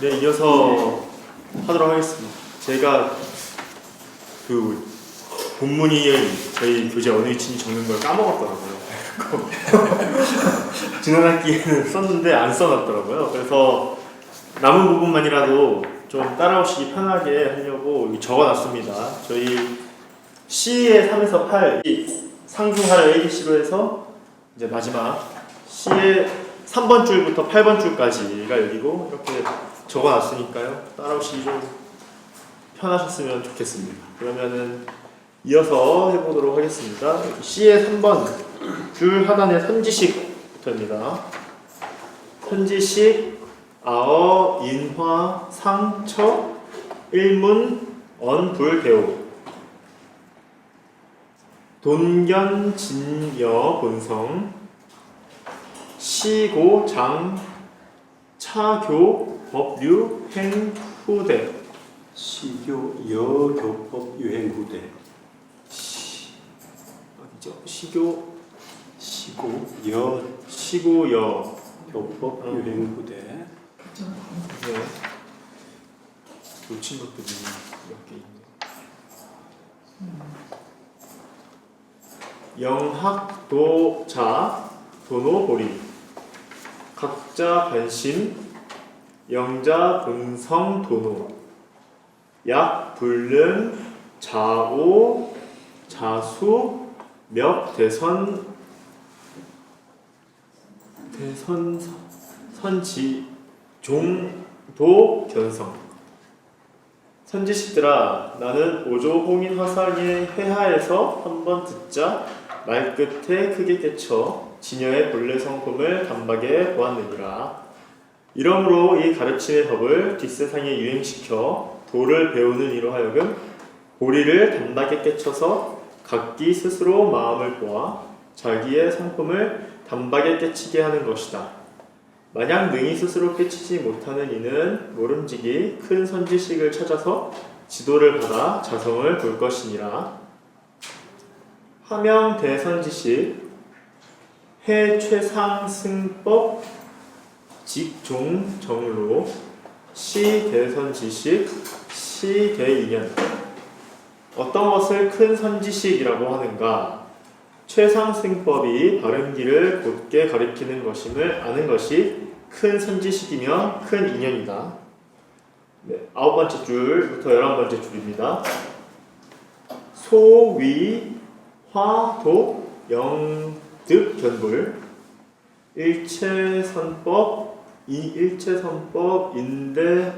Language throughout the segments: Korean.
네, 이어서 하도록 하겠습니다. 제가 그 본문이 저희 교재 어느 위치인지 적는 걸 까먹었더라고요. 지난 학기에는 썼는데 안 써놨더라고요. 그래서 남은 부분만이라도 좀 따라오시기 편하게 하려고 적어놨습니다. 저희 C의 3에서 8, 상중하려 ABC로 해서 이제 마지막 C의 3번 줄부터 8번 줄까지가 여기고 이렇게 적어놨으니까요. 따라오시기 좀 편하셨으면 좋겠습니다. 그러면은 이어서 해보도록 하겠습니다. C의 3번 줄 하단의 선지식부터입니다. 선지식 아어, 인화, 상, 처, 일문, 언, 불, 배우 돈견, 진여, 본성 시고, 장, 차교, 법류, 행, 후대 시교, 여, 교법, 유행, 후대. 어디죠? 시교, 시고, 여, 시고, 여 교법, 유행, 후대. 네. 놓친 것들이 몇 개 있네요. 영학, 도자, 도노, 보리 각자, 관심, 영자, 본성, 도노 약, 불능, 자오, 자수, 몇, 대선, 선지, 종, 도, 견성 선지식들아 나는 오조 홍인 화상의 회하에서 한번 듣자 말끝에 크게 깨쳐 진여의 본래 성품을 단박에 보았느니라. 이러므로 이 가르침의 법을 뒷세상에 유행시켜 도를 배우는 이로 하여금 보리를 단박에 깨쳐서 각기 스스로 마음을 보아 자기의 성품을 단박에 깨치게 하는 것이다. 만약 능히 스스로 깨치지 못하는 이는 모름지기 큰 선지식을 찾아서 지도를 받아 자성을 볼 것이니라. 하명 대선지식 해 최상승법 직종 정로 시 대선지식 시 대인연 어떤 것을 큰 선지식이라고 하는가? 최상승법이 바른 길을 곧게 가리키는 것임을 아는 것이 큰 선지식이며 큰 인연이다. 네, 9번째 줄부터 11번째 줄입니다. 소, 위, 화, 도, 영, 득, 견불 일체선법, 일체선법, 인대,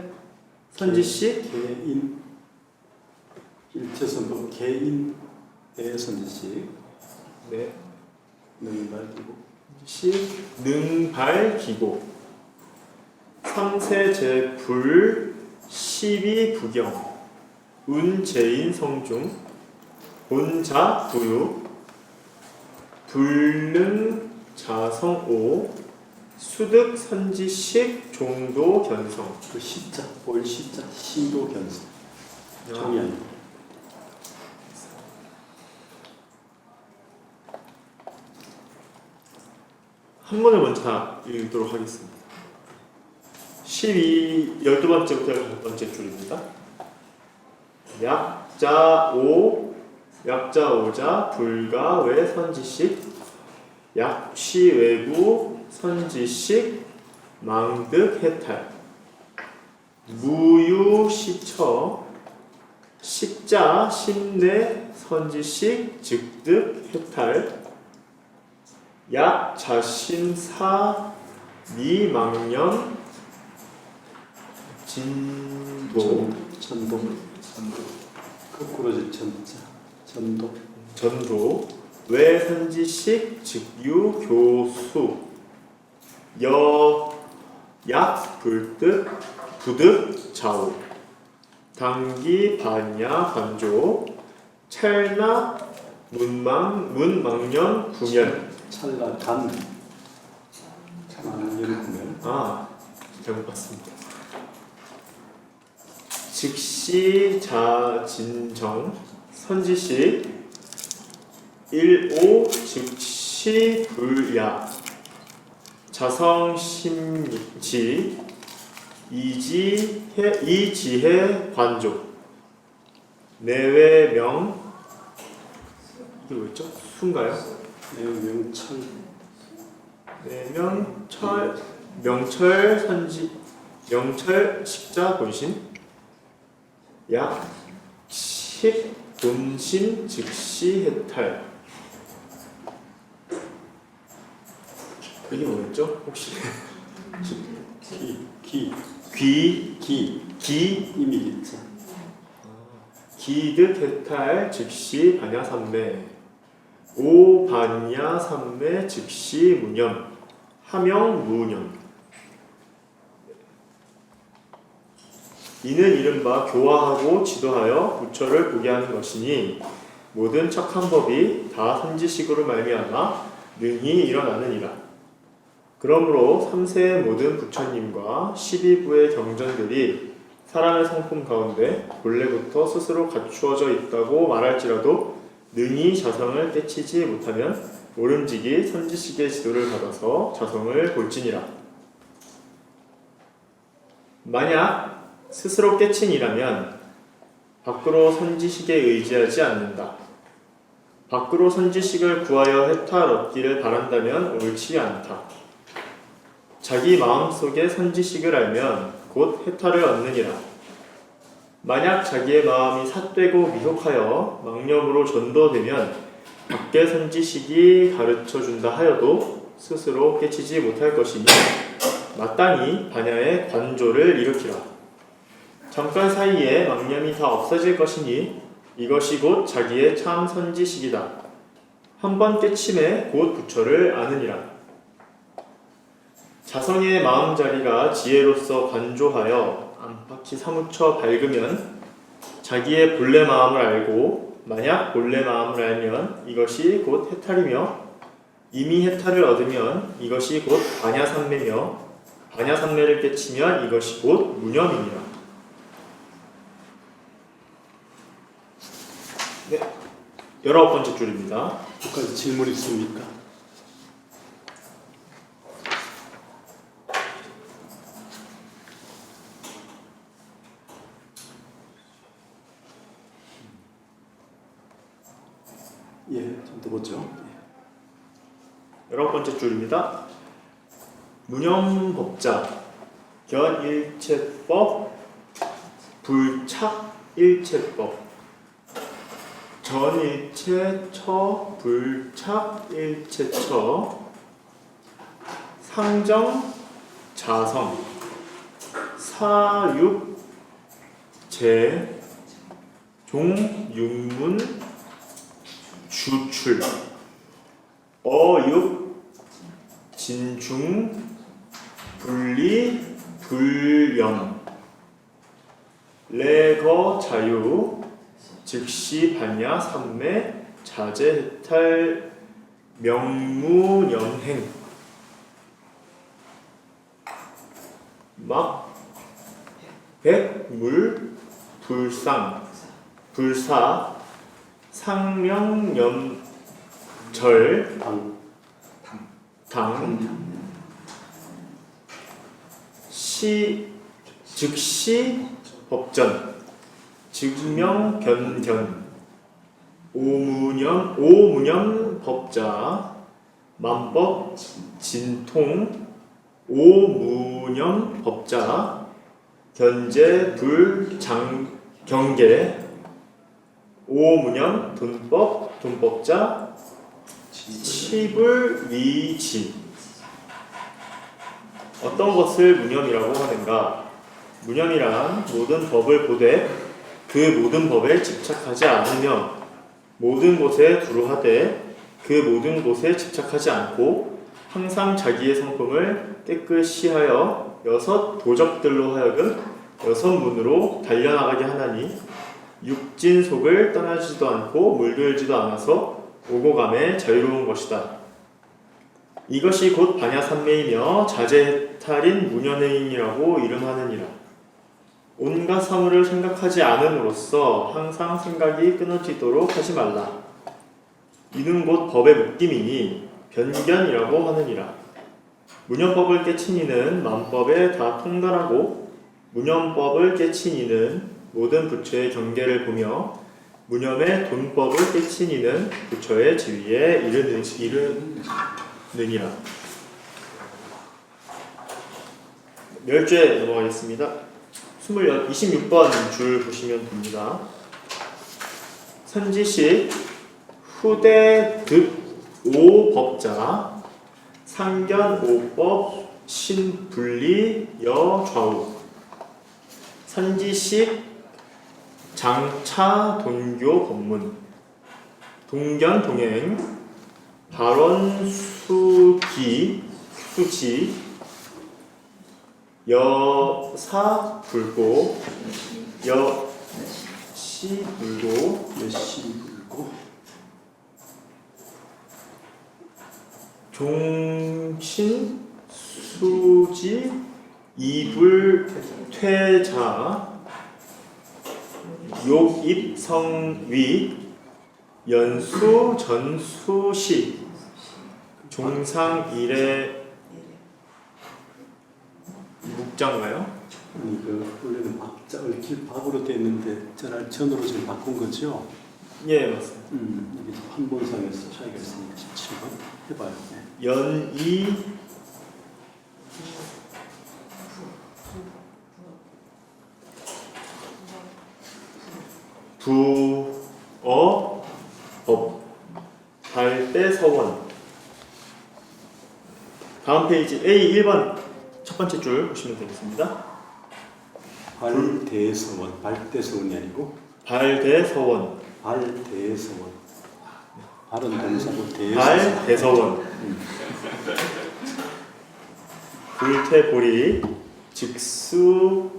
선지식 개인, 일체선법, 개인의 선지식. 네. 능발기고. 식, 능발, 기고 삼세제, 불, 시비, 부경 운, 제인, 성중 본자, 부유 불능, 자성, 오 수득, 선지식, 종도, 견성 그 시자, 볼 시자, 시도 견성. 종이 아니고. 한 번을 먼저 읽도록 하겠습니다. 12번째부터 6번째 줄입니다. 약자 오, 약자 오자, 불가 외 선지식, 약취 외구, 선지식, 망득 해탈, 무유 시처, 식자 신내, 선지식, 즉득 해탈, 약 자신사 미망년 진도 전도. 거꾸로 전자. 전도. 전도 외선지식 즉유 교수 여약 불득 부득 좌우 당기 반야 관조 찰나 문망년 궁연 찰나간. 망년. 잘못 봤습니다. 즉시 자진정 선지식 일오 즉시 불야 자성심지 이지혜 관조 내외명 이게 뭐였죠? 수인가요? 명철 명철 선지 명철 식자 본심 약식 본심 즉시 해탈 이게 뭐였죠? 혹시 기 이미 있죠. 기득 해탈 즉시 반야삼매 오반야삼매 즉시 무념 하명 무념 이는 이른바 교화하고 지도하여 부처를 보게 하는 것이니 모든 착한 법이 다 선지식으로 말미암아 능히 일어나느니라. 그러므로 3세의 모든 부처님과 12부의 경전들이 사람의 성품 가운데 본래부터 스스로 갖추어져 있다고 말할지라도 능히 자성을 깨치지 못하면 오름지기 선지식의 지도를 받아서 자성을 볼지니라. 만약 스스로 깨친 이라면 밖으로 선지식에 의지하지 않는다. 밖으로 선지식을 구하여 해탈 얻기를 바란다면 옳지 않다. 자기 마음속에 선지식을 알면 곧 해탈을 얻느니라. 만약 자기의 마음이 삿되고 미혹하여 망념으로 전도되면 밖의 선지식이 가르쳐준다 하여도 스스로 깨치지 못할 것이니 마땅히 반야의 관조를 일으키라. 잠깐 사이에 망념이 다 없어질 것이니 이것이 곧 자기의 참 선지식이다. 한번 깨침에 곧 부처를 아느니라. 자성의 마음자리가 지혜로서 관조하여 안팎이 사무쳐 밝으면 자기의 본래 마음을 알고 만약 본래 마음을 알면 이것이 곧 해탈이며 이미 해탈을 얻으면 이것이 곧 반야삼매며 반야삼매를 깨치면 이것이 곧 무념이니라. 네, 19번째 줄입니다. 여기까지 질문 있습니까? 예, 좀 더 보죠. 19번째 줄입니다. 무념법자 견일체법 불착일체법 전일체처 불착일체처 상정 자성 사육 제 종육문 주출 어육 진중 분리 불염 레거 자유 즉시 반야 삼매 자제 해탈 명무연행 막 백물 불사 상명염절 당 즉시 법전 증명 견견 오무념 법자 만법 진통 오무념 법자 견제 경계 오무념 돈법자 치불위지 어떤 것을 무념이라고 하는가? 무념이란 모든 법을 보되 그 모든 법에 집착하지 않으며 모든 곳에 두루하되 그 모든 곳에 집착하지 않고 항상 자기의 성품을 깨끗이 하여 여섯 도적들로 하여금 여섯 문으로 달려나가게 하나니 육진속을 떠나지도 않고 물들지도 않아서 오고 감에 자유로운 것이다. 이것이 곧 반야삼매이며 자제해탈인 무념행이라고 이름하느니라. 온갖 사물을 생각하지 않음으로써 항상 생각이 끊어지도록 하지 말라. 이는 곧 법의 묶임이니 변견이라고 하느니라. 무념법을 깨친 이는 만법에 다 통달하고 무념법을 깨친 이는 모든 부처의 경계를 보며 무념의 돈법을 깨친 이는 부처의 지위에 이르느니라. 멸죄 넘어가겠습니다. 26번 줄 보시면 됩니다. 선지식 후대 득오법자 상견오법 신분리 여좌우 선지식 장차 돈교 법문 동견 동행 발원 수지 여사 불고 여시 불고 종신 수지 이불 퇴자 욕입성위 연수 전수시 종상일의 묵자인가요? 아니 원래는 박자 얽힐 박으로 돼 있는데 전으로 지금 바꾼 거죠? 예, 맞습니다. 여기서 한본상에서 차이가 있으니까 17번 해봐요. 연이 부어 법 발대서원. 다음 페이지 A 1번 첫 번째 줄 보시면 되겠습니다. 발대서원, 발대서원이 아니고 발대서원. 발대서원. 발은 동사고 대서원. 발대서원. 불태보리 직수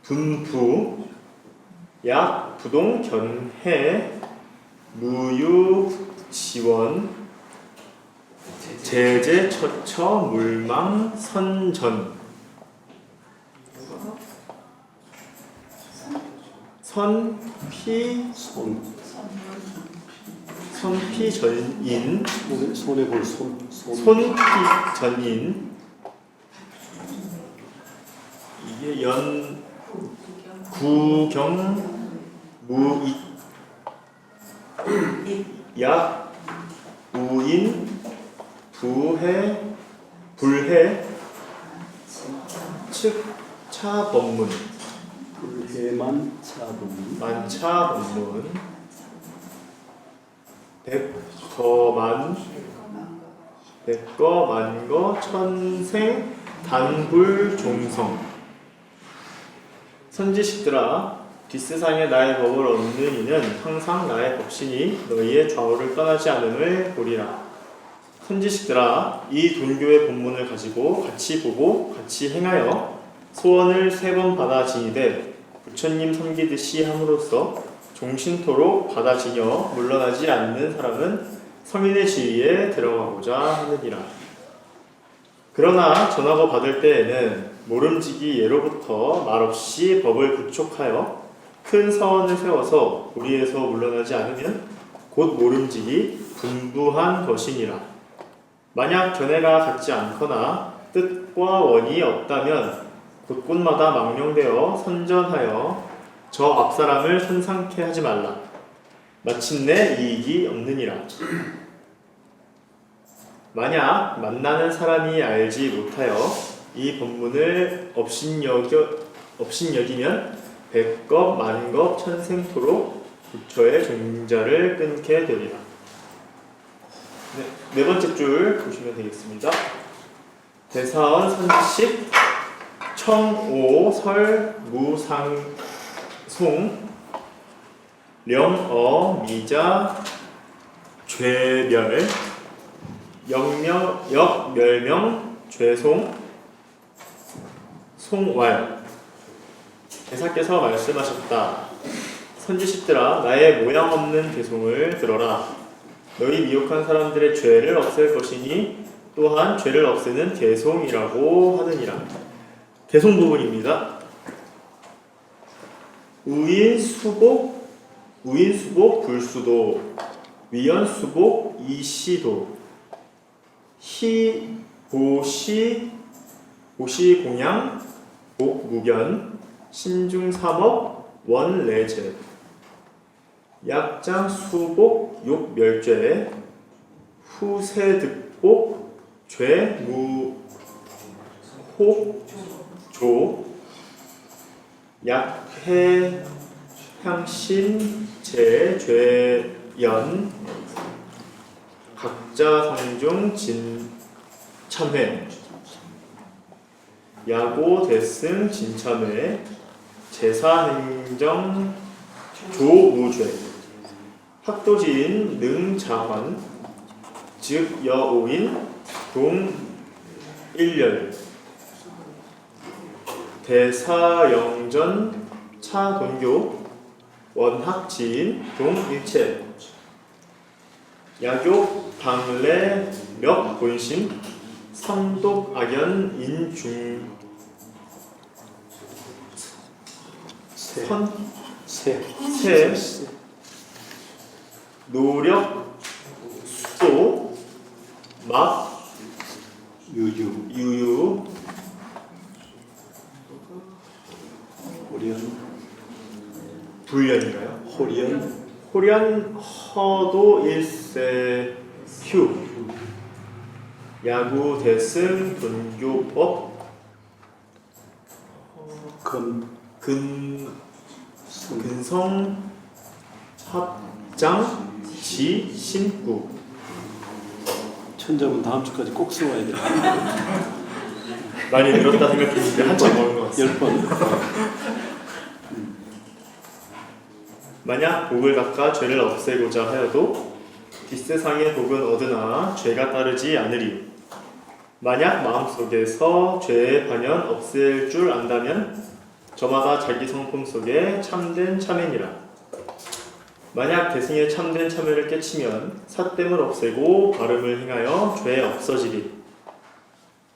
분부 약 부동 견해 무유 지원 제제 처처 물망 선전 선피 선피 전인 손에 볼 손피 전인 이게 연 구경 무익 약 우인 부해 불해 측차 법문 불해만 차범 만차 법문 백거만 백거 만거 천생 단불 종성 선지식들아 뒷세상에 나의 법을 얻는 이는 항상 나의 법신이 너희의 좌우를 떠나지 않음을 보리라. 선지식들아 이 돈교의 본문을 가지고 같이 보고 같이 행하여 소원을 3번 받아 지니되 부처님 섬기듯이 함으로써 종신토로 받아 지녀 물러나지 않는 사람은 성인의 지위에 들어가고자 하느니라. 그러나 전하고 받을 때에는 모름지기 예로부터 말없이 법을 부촉하여 큰 서원을 세워서 우리에서 물러나지 않으면 곧 모름지기 분부한 것이니라. 만약 견해가 같지 않거나 뜻과 원이 없다면 곳곳마다 망령되어 선전하여 저 앞사람을 손상케 하지 말라. 마침내 이익이 없느니라. 만약 만나는 사람이 알지 못하여 이 본문을 업신여기면 백겁 만겁 천생토록 부처의 종자를 끊게 되리라. 네 번째 줄 보시면 되겠습니다. 대사원 선식 청오 설 무상송 령어 미자 죄멸 역멸명 죄송 송왈. 대사께서 말씀하셨다. 선지식들아 나의 모양 없는 개송을 들어라. 너희 미혹한 사람들의 죄를 없앨 것이니 또한 죄를 없애는 개송이라고 하느니라. 개송 부분입니다. 우인수복 불수도 위연수복 이시도 희보시 공양 복무견 신중삼업 원래제 약장 수복 욕멸죄 후세득복 죄무호조 약해 향신 제죄연 각자 성중 진참회 야고 대승 진참회 제사행정 조무죄 학도지인 능자환 즉 여오인 동일열 대사영전 차동교 원학지인 동일체 야교 방래 멱본신 삼독악연 인중 세. 노력 수도 막 유유 호련 불련인가요? 호련 허도 일세 휴 야구 대승 돈교법 근성 합장 지 신구 천점은 다음 주까지 꼭 써와야 돼. 많이 늘었다 생각했는데 한참 먹은 것 같습니다. 10번. 만약 복을 닦아 죄를 없애고자 하여도 뒷세상의 복은 얻으나 죄가 따르지 않으리요. 만약 마음속에서 죄의 반연 없앨 줄 안다면 저마다 자기 성품 속에 참된 참회니라. 만약 대승의 참된 참회를 깨치면 삿됨을 없애고 발음을 행하여 죄 없어지리.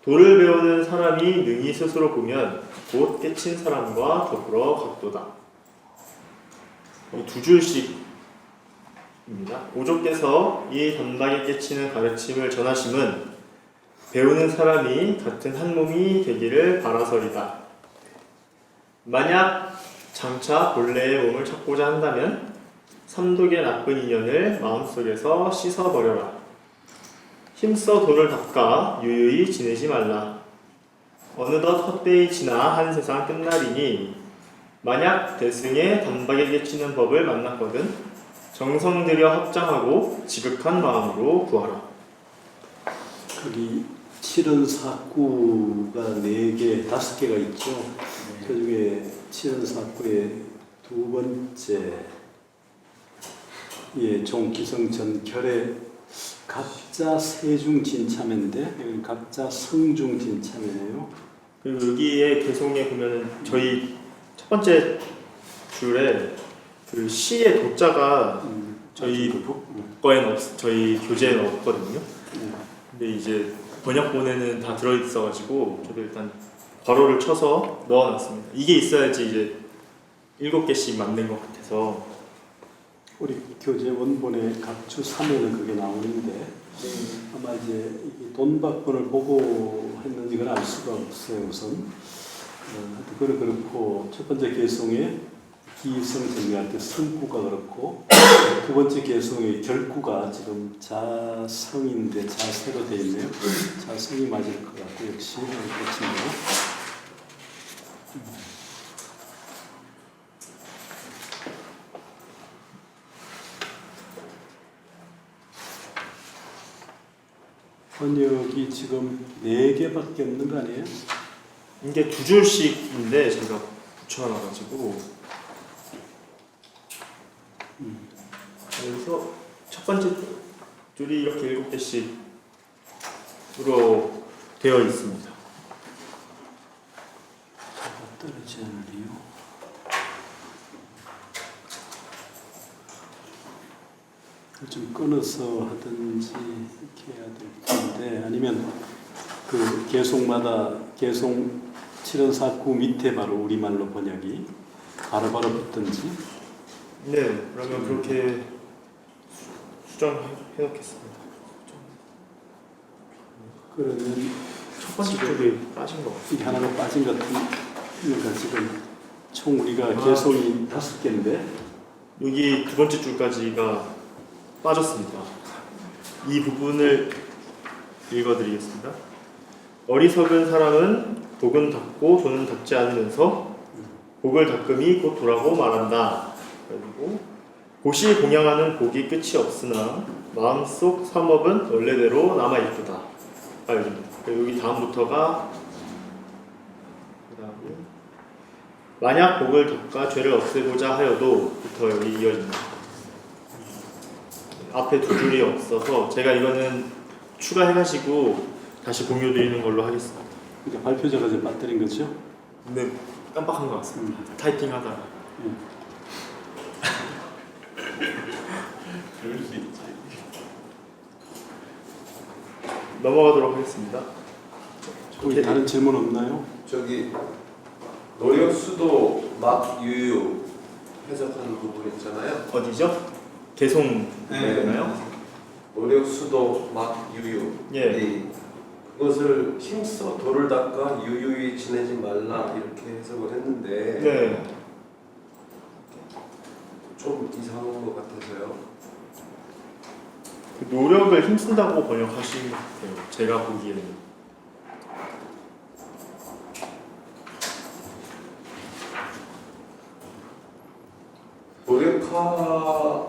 도를 배우는 사람이 능히 스스로 보면 곧 깨친 사람과 더불어 각도다. 두 줄씩입니다. 오조께서 이 단박에 깨치는 가르침을 전하심은 배우는 사람이 같은 한 몸이 되기를 바라서리다. 만약 장차 본래의 몸을 찾고자 한다면 삼독의 나쁜 인연을 마음속에서 씻어버려라. 힘써 도를 닦아 유유히 지내지 말라. 어느덧 헛되이 지나 한 세상 끝나리니 만약 대승에 단박에 깨치는 법을 만났거든 정성 들여 합장하고 지극한 마음으로 구하라. 거기 칠언사구가 4개, 5개가 있죠. 그 중에 칠언사구의 두 번째 종기성전결의 갑자 세중진참회인데 여기 갑자 성중진참회네요. 그리고 여기에 개송에 보면은 저희 첫 번째 줄에 그 시의 도자가 저희 거에는 저희 교재에는 없거든요. 근데 이제 번역본에는 다 들어있어가지고 저도 일단 괄호를 쳐서 넣어놨습니다. 이게 있어야지 이제 7개씩 맞는 것 같아서. 우리 교재 원본의 각주 3에는 그게 나오는데 아마 이제 이 돈박본을 보고 했는지 그건 알 수가 없어요. 우선 그건 그렇고 첫 번째 개송에 기성 정리할 때 성구가 그렇고 두 번째 개송의 결구가 지금 자성인데 자세로 되어 있네요. 자성이 맞을 것 같고 역시 그렇습니다. 번역이 지금 4개밖에 없는 거 아니에요? 이게 2줄씩인데 제가 붙여놔가지고 그래서 첫 번째 줄이 이렇게 7개씩으로 되어 있습니다. 떨어지지 않으리요. 좀 끊어서 하든지 이렇게 해야 될 텐데 아니면 그 개송마다 개송 7원사구 밑에 바로 우리말로 번역이 바로바로 붙든지. 네, 그러면 그렇게 수정해 놓겠습니다. 그러면 첫 번째 줄이 빠진 것 같아요. 이게 하나가 빠진 것 같은 그러니까 지금 총 우리가 개송이 5개인데 여기 두 번째 줄까지가 빠졌습니다. 이 부분을 읽어드리겠습니다. 어리석은 사람은 복은 닦고 돈은 닦지 않으면서 복을 닦음이 곧 도라고 말한다. 그리고 곧이 공양하는 복이 끝이 없으나 마음속 삼업은 원래대로 남아 있도다. 여기 다음부터가 그다음에 만약 복을 닦아 죄를 없애고자 하여도부터 여기 이어집니다. 앞에 두 줄이 없어서 제가 이거는 추가해가지고 다시 공유드리는 걸로 하겠습니다. 그러니까 발표자가 좀 빠뜨린 거죠? 근데 깜빡한 것 같습니다. 타이핑하다가. 그럴 수 있지. 넘어가도록 하겠습니다. 혹시 다른 질문 없나요? 저기 노력수도 막유유 해석하는 부분 있잖아요. 어디죠? 개송 되나요? 노력수도 막유유. 예. 그것을 힘써 도를 닦아 유유히 지내지 말라 이렇게 해석을 했는데 네. 좀 이상한 것 같아서요. 그 노력을 힘쓴다고 번역하신 것 같아요. 제가 보기에는.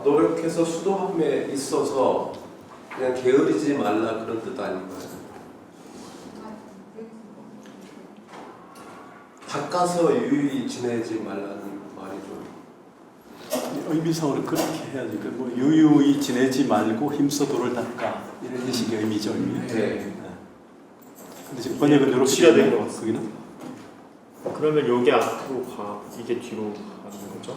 노력해서 수도함에 있어서 그냥 게으르지 말라 그런 뜻 아닌가요? 닦아서 유유히 지내지 말라는 말이 좀 의미상으로 그렇게 해야지. 뭐 유유히 지내지 말고 힘써 도를 닦아 이런 식의 의미죠. 의미. 네. 근데 지금 번역은 이렇게 시가 된 되네요, 것 같습니다. 거기는. 그러면 요게 앞으로 가, 이게 뒤로 가는 거죠?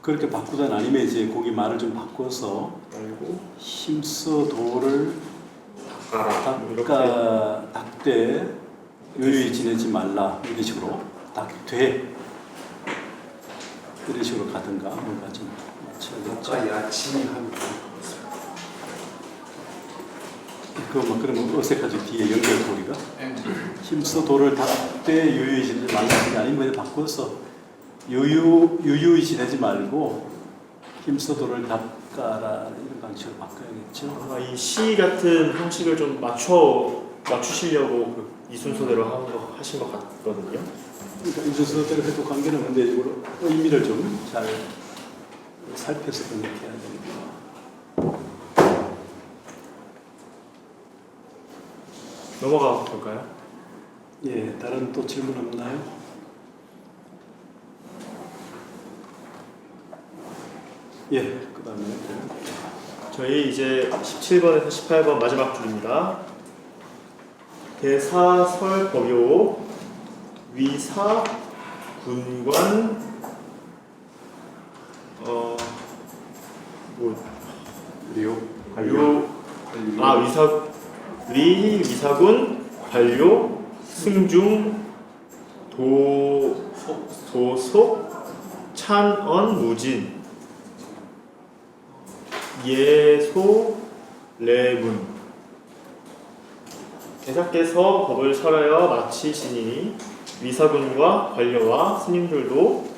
그렇게 바꾸자는 아니면 이제 거기 말을 좀 바꿔서 그리고 힘써 도를 닦아라. 이렇게. 닦되 유유히 지내지 말라 이런 식으로 닦되 이런 식으로 가든가 뭔가 좀 맞춰야겠죠. 닦아 야치하는 그거 그러면 어색하죠. 뒤에 연결 도리가 힘써 도를 닦되 유유히 지내지 말라 아니면 바꿔서 유유히 지내지 말고 힘써 도를 닦아라 이런 방식으로 바꿔야겠죠. 아마 이 시 같은 형식을 좀 맞추시려고 이 순서대로 하신 것 같거든요. 그러니까 이 순서대로 해도 관계는 문제적으로 의미를 좀 잘 살펴서 번역해야 됩니다. 넘어가 볼까요? 예, 다른 또 질문 없나요? 예, 그 다음에 저희 이제 17번에서 18번 마지막 줄입니다. 대사설법요 위사 군관 위사군 관료 승중 도속 찬언 무진 예소 레문 대사께서 법을 설하여 마치시니 위사군과 관료와 스님들도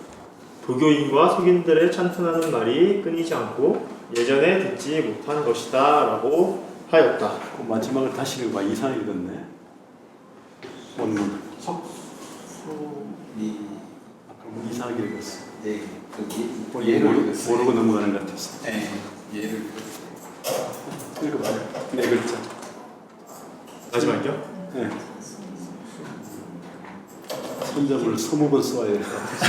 도교인과 속인들의 찬탄하는 말이 끊이지 않고 예전에 듣지 못한 것이다 라고 하였다. 그 마지막을 다시 읽어봐. 이상하게 읽었네. 원문 석수미 아까 뭐 이상하게 읽었어. 예 여기 본인이 예를 모르고 넘어가는 것 같았어. 네 예를 읽어봐요. 네 글자. 마지막이요? 네. 선점을 20번 써야 될 것 같아서.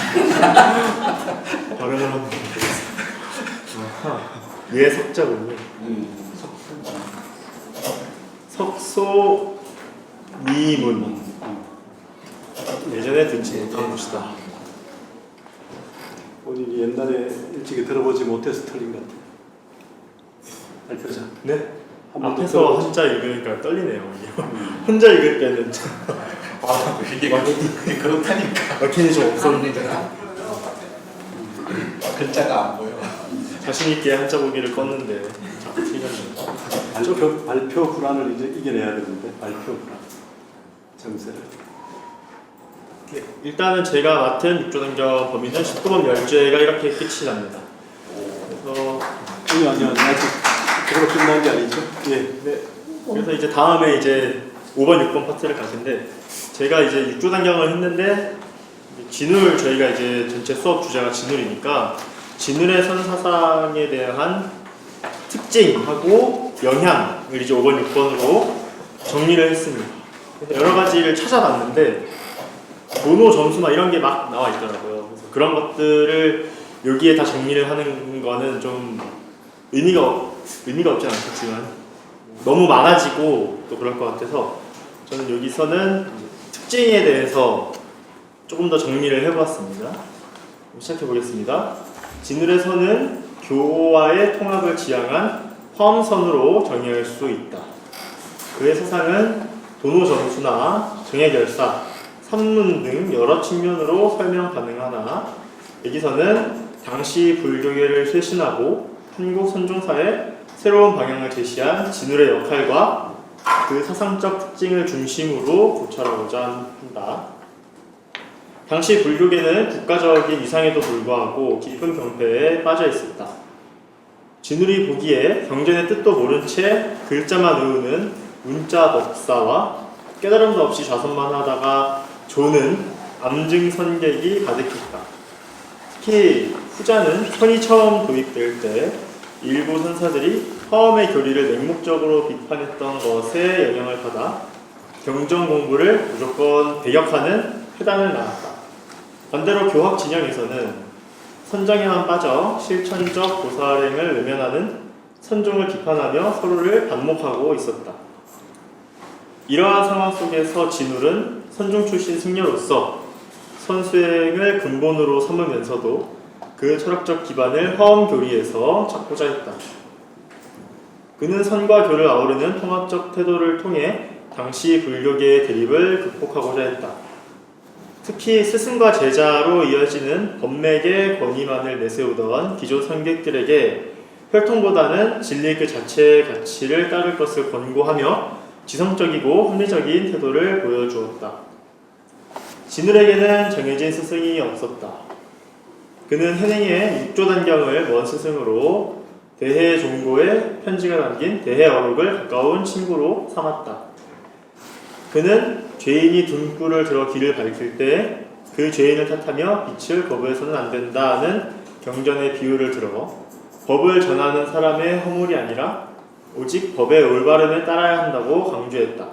발음을 한번 해보겠습니다. 예석자군요. 석소미문 예전에 듣지 못한 것이다. 본인이 옛날에 일찍이 들어보지 못해서 틀린 것 같아요. 발표자. 네. 한번 앞에서 한자 읽으니까 떨리네요. 혼자 읽을 때는 아 이게 그렇다니까 막힘이 좀 없었는데 글자가 안 보여. 자신 있게 한자 보기를 껐는데 자꾸 틀렸네요. 발표 불안을 이제 이겨내야 되는데 발표 불안. 정세를. 네, 일단은 제가 맡은 육조단경 범위는 19번 멸죄가 이렇게 끝이 납니다. 그래서 아니요. 아직 그걸로 끝난 게 아니죠? 예. 네. 그래서 이제 다음에 이제 5번, 6번 파트를 가신데 제가 이제 육조단경을 했는데 진울 저희가 이제 전체 수업 주제가 진울이니까 진울의 선사상에 대한 특징하고 영향을 이제 5번, 6번으로 정리를 했습니다. 그래서 여러 가지를 찾아봤는데 도노 점수나 이런 게 막 나와 있더라고요. 그래서 그런 것들을 여기에 다 정리를 하는 거는 좀 의미가 없지 않겠지만 너무 많아지고 또 그럴 것 같아서 저는 여기서는 특징에 대해서 조금 더 정리를 해보았습니다. 시작해 보겠습니다. 진울의 선은 교와의 통합을 지향한 화엄선으로 정의할 수 있다. 그의 사상은 도노 점수나 정예결사, 산문 등 여러 측면으로 설명 가능하나 여기서는 당시 불교계를 쇄신하고 한국 선종사에 새로운 방향을 제시한 진울의 역할과 그 사상적 특징을 중심으로 고찰하고자 한다. 당시 불교계는 국가적인 위상에도 불구하고 깊은 병폐에 빠져 있었다. 진울이 보기에 경전의 뜻도 모른 채 글자만 외우는 문자 법사와 깨달음도 없이 좌선만 하다가 조는 암증선객이 가득했다. 특히 후자는 선이 처음 도입될 때 일부 선사들이 화엄의 교리를 맹목적으로 비판했던 것에 영향을 받아 경전 공부를 무조건 배격하는 회단을 낳았다. 반대로 교학 진영에서는 선정에만 빠져 실천적 보살행을 외면하는 선종을 비판하며 서로를 반목하고 있었다. 이러한 상황 속에서 진울은 선종 출신 승려로서 선수행을 근본으로 삼으면서도 그 철학적 기반을 화엄 교리에서 찾고자 했다. 그는 선과 교를 아우르는 통합적 태도를 통해 당시 불교계의 대립을 극복하고자 했다. 특히 스승과 제자로 이어지는 법맥의 권위만을 내세우던 기존 선객들에게 혈통보다는 진리 그 자체의 가치를 따를 것을 권고하며 지성적이고 합리적인 태도를 보여주었다. 진울에게는 정해진 스승이 없었다. 그는 해능의 육조단경을 원 스승으로 대해종고의 편지가 담긴 대해어록을 가까운 친구로 삼았다. 그는 죄인이 등불을 들어 길을 밝힐 때 그 죄인을 탓하며 빛을 거부해서는 안 된다는 경전의 비유를 들어 법을 전하는 사람의 허물이 아니라 오직 법의 올바름을 따라야 한다고 강조했다.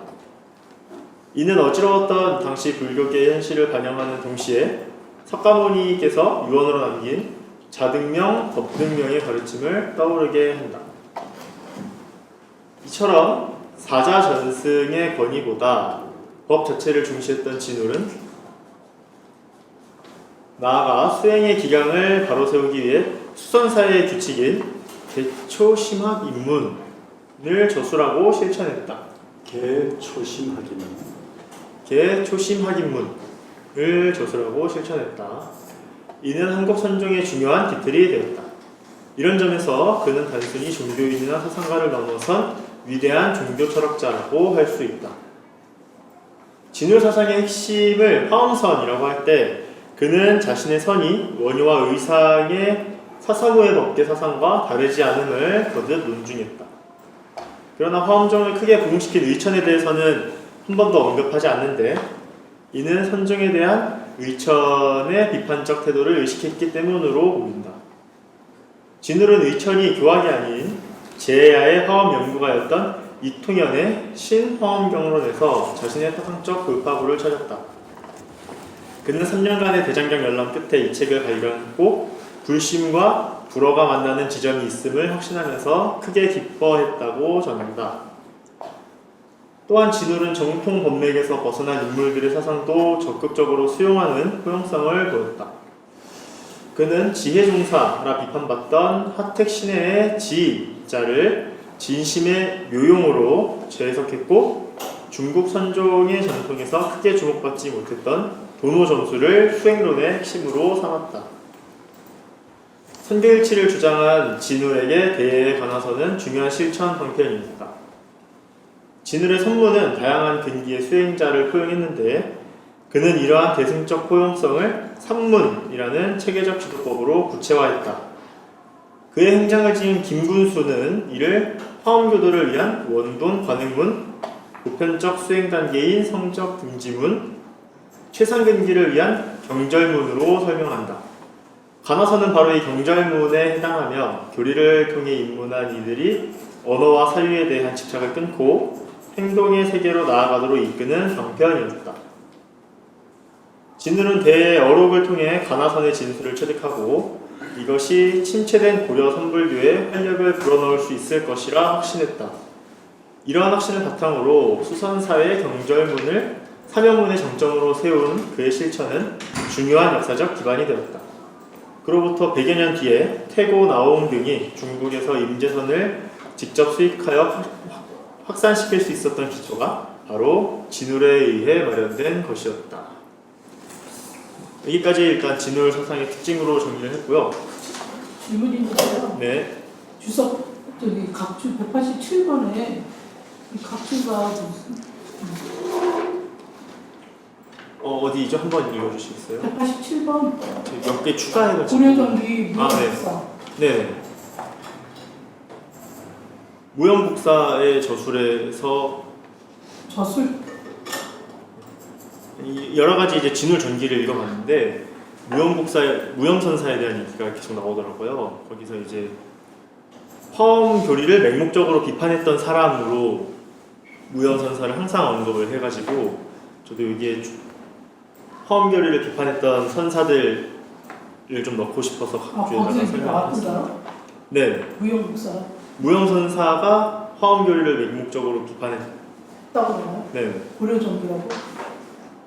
이는 어지러웠던 당시 불교계의 현실을 반영하는 동시에 석가모니께서 유언으로 남긴 자등명, 법등명의 가르침을 떠오르게 한다. 이처럼 사자전승의 권위보다 법 자체를 중시했던 진울은 나아가 수행의 기강을 바로 세우기 위해 수선사의 규칙인 개초심학 입문을 저술하고 실천했다. 개초심학 입문을 저술하고 실천했다. 이는 한국 선종의 중요한 깃틀이 되었다. 이런 점에서 그는 단순히 종교인이나 사상가를 넘어선 위대한 종교 철학자라고 할 수 있다. 진울 사상의 핵심을 화엄선이라고 할 때 그는 자신의 선이 원효와 의상의 사사무의 법계 사상과 다르지 않음을 거듭 논중했다. 그러나 화엄종을 크게 부흥시킨 의천에 대해서는 한 번도 언급하지 않는데 이는 선종에 대한 의천의 비판적 태도를 의식했기 때문으로 보인다. 진울은 의천이 교학이 아닌 제야의 화엄 연구가였던 이통현의 신화엄경론에서 자신의 사상적 돌파구를 찾았다. 그는 3년간의 대장경 열람 끝에 이 책을 발견했고 불심과 불어가 만나는 지점이 있음을 확신하면서 크게 기뻐했다고 전한다. 또한 진울은 정통 법맥에서 벗어난 인물들의 사상도 적극적으로 수용하는 포용성을 보였다. 그는 지혜종사라 비판받던 하택신해의 지자를 진심의 묘용으로 재해석했고 중국 선종의 전통에서 크게 주목받지 못했던 도노 점수를 수행론의 핵심으로 삼았다. 선교일치를 주장한 진울에게 대해에 관해서는 중요한 실천 방편입니다. 진울의 선문은 다양한 근기의 수행자를 포용했는데 그는 이러한 대승적 포용성을 산문이라는 체계적 지도법으로 구체화했다. 그의 행장을 지은 김군수는 이를 화엄교도를 위한 원돈 관행문, 보편적 수행 단계인 성적 등지문, 최상근기를 위한 경절문으로 설명한다. 간화서는 바로 이 경절문에 해당하며 교리를 통해 입문한 이들이 언어와 사유에 대한 집착을 끊고 행동의 세계로 나아가도록 이끄는 방편이었다. 진울은 대의 어록을 통해 간화선의 진수를 체득하고 이것이 침체된 고려 선불교의 활력을 불어넣을 수 있을 것이라 확신했다. 이러한 확신을 바탕으로 수선사의 경절문을 사명문의 정점으로 세운 그의 실천은 중요한 역사적 기반이 되었다. 그로부터 100여 년 뒤에 태고, 나홍 등이 중국에서 임재선을 직접 수익하여 확산시킬 수 있었던 기초가 바로 진울에 의해 마련된 것이었다. 여기까지 일단 진울 사상의 특징으로 정리를 했고요. 질문인데요. 네, 주석 저기 각주 187번에 이 각주가 무슨 어디죠? 한번 읽어주시겠어요? 187번 몇 개 추가해가지고. 고려정기 아, 네. 무역사. 네. 무형국사의 저술에서 저술 여러 가지 이제 진울 전기를 읽어봤는데 무형선사에 대한 얘기가 계속 나오더라고요. 거기서 이제 화엄 교리를 맹목적으로 비판했던 사람으로 무형선사를 항상 언급을 해가지고 저도 여기에 화엄 교리를 비판했던 선사들을 좀 넣고 싶어서 각주에다가 거기서 설명을 했습니다. 나왔구나. 네, 무역국사 무형선사가 화엄 교리를 맹목적으로 비판했다고. 있다고 네, 고려정기라고.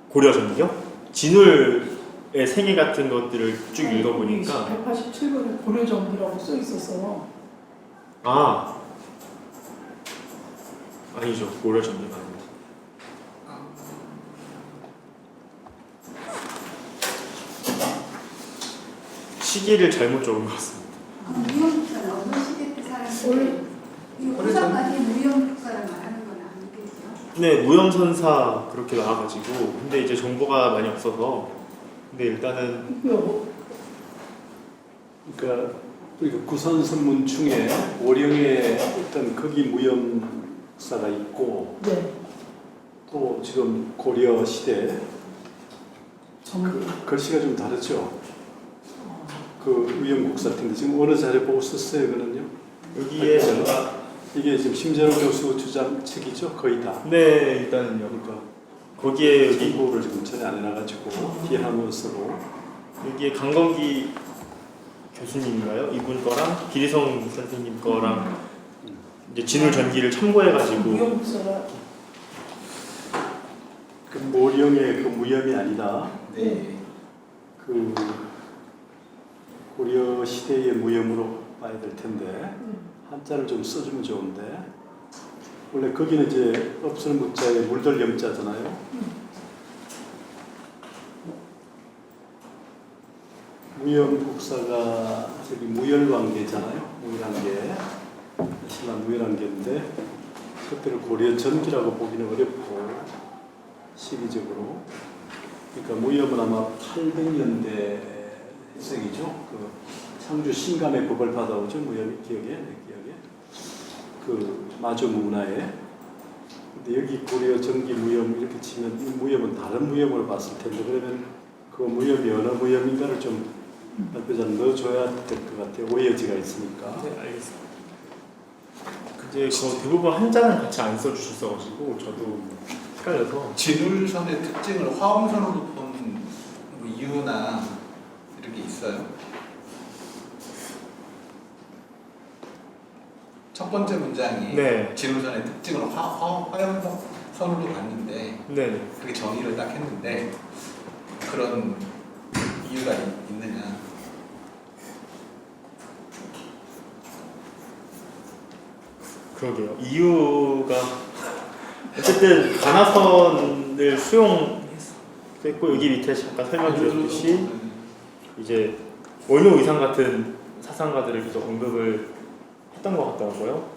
고려전기요? 진울의 생애 같은 것들을 쭉 읽어보니까 187번에 고려정기라고 써 있어서 아니죠. 고려전기가 아니고 시기를 잘못 적은 것 같습니다. 무형국사는 어느 시대 때 사람들이 호상까지 무형국사를 말하는 건 아니겠죠? 네, 무형선사 그렇게 나와가지고 근데 이제 정보가 많이 없어서 근데 일단은 그러니까 우리가 구선선문충에 오령의 어떤 거기 무형사가 있고 네 또 지금 고려 시대 정기. 글씨가 좀 다르죠. 그 무형국사 텐데 지금 어느 자료 보고 썼어요, 그는요? 여기에 제가 이게 지금 심재로 교수 주장 책이죠, 거의 다. 네 일단은요. 그러니까 거기에 여기 공부를 지금 전혀 안 해놔가지고 뒤에 한번 쓰고. 여기에 강건기 교수님인가요? 이분 거랑 기리성 선생님 거랑 이제 진울 전기를 참고해가지고 무역국사가 그 모령의 그 무염이 아니라 네. 그 고려 시대의 무염으로 봐야 될 텐데 한자를 좀 써주면 좋은데 원래 거기는 이제 없을 무자에 물들 염자잖아요. 무염국사가 저기 무열왕계잖아요. 무열왕계 신라 무열왕계인데 그때를 고려 전기라고 보기는 어렵고 시기적으로 그러니까 무염은 아마 800년대 생이죠. 그 상주 신감의 법을 받아오죠. 무염이 내 기억에 그 마조 문화에. 근데 여기 고려 전기 무염 이렇게 치면 이 무염은 다른 무염으로 봤을 텐데 그러면 그 무염이 어느 무염인가를 좀 발표자는 넣어줘야 될 것 같아요. 오해지가 있으니까. 네, 알겠습니다. 이제 그 대부분 한자는 같이 안 써주셨어가지고 저도 헷갈려서 진울선의 특징을 화엄선으로 본 이유나 이렇게 있어요? 첫 번째 문장이 네. 진울선의 특징을 화엄선으로 봤는데 네. 그렇게 정의를 딱 했는데 그런 이유가 있느냐? 그러게요. 이유가 어쨌든 간화선을 수용했고 여기 밑에 잠깐 설명드렸듯이 이제 원효 의상 같은 사상가들을 계속 언급을 했던 것 같더라고요.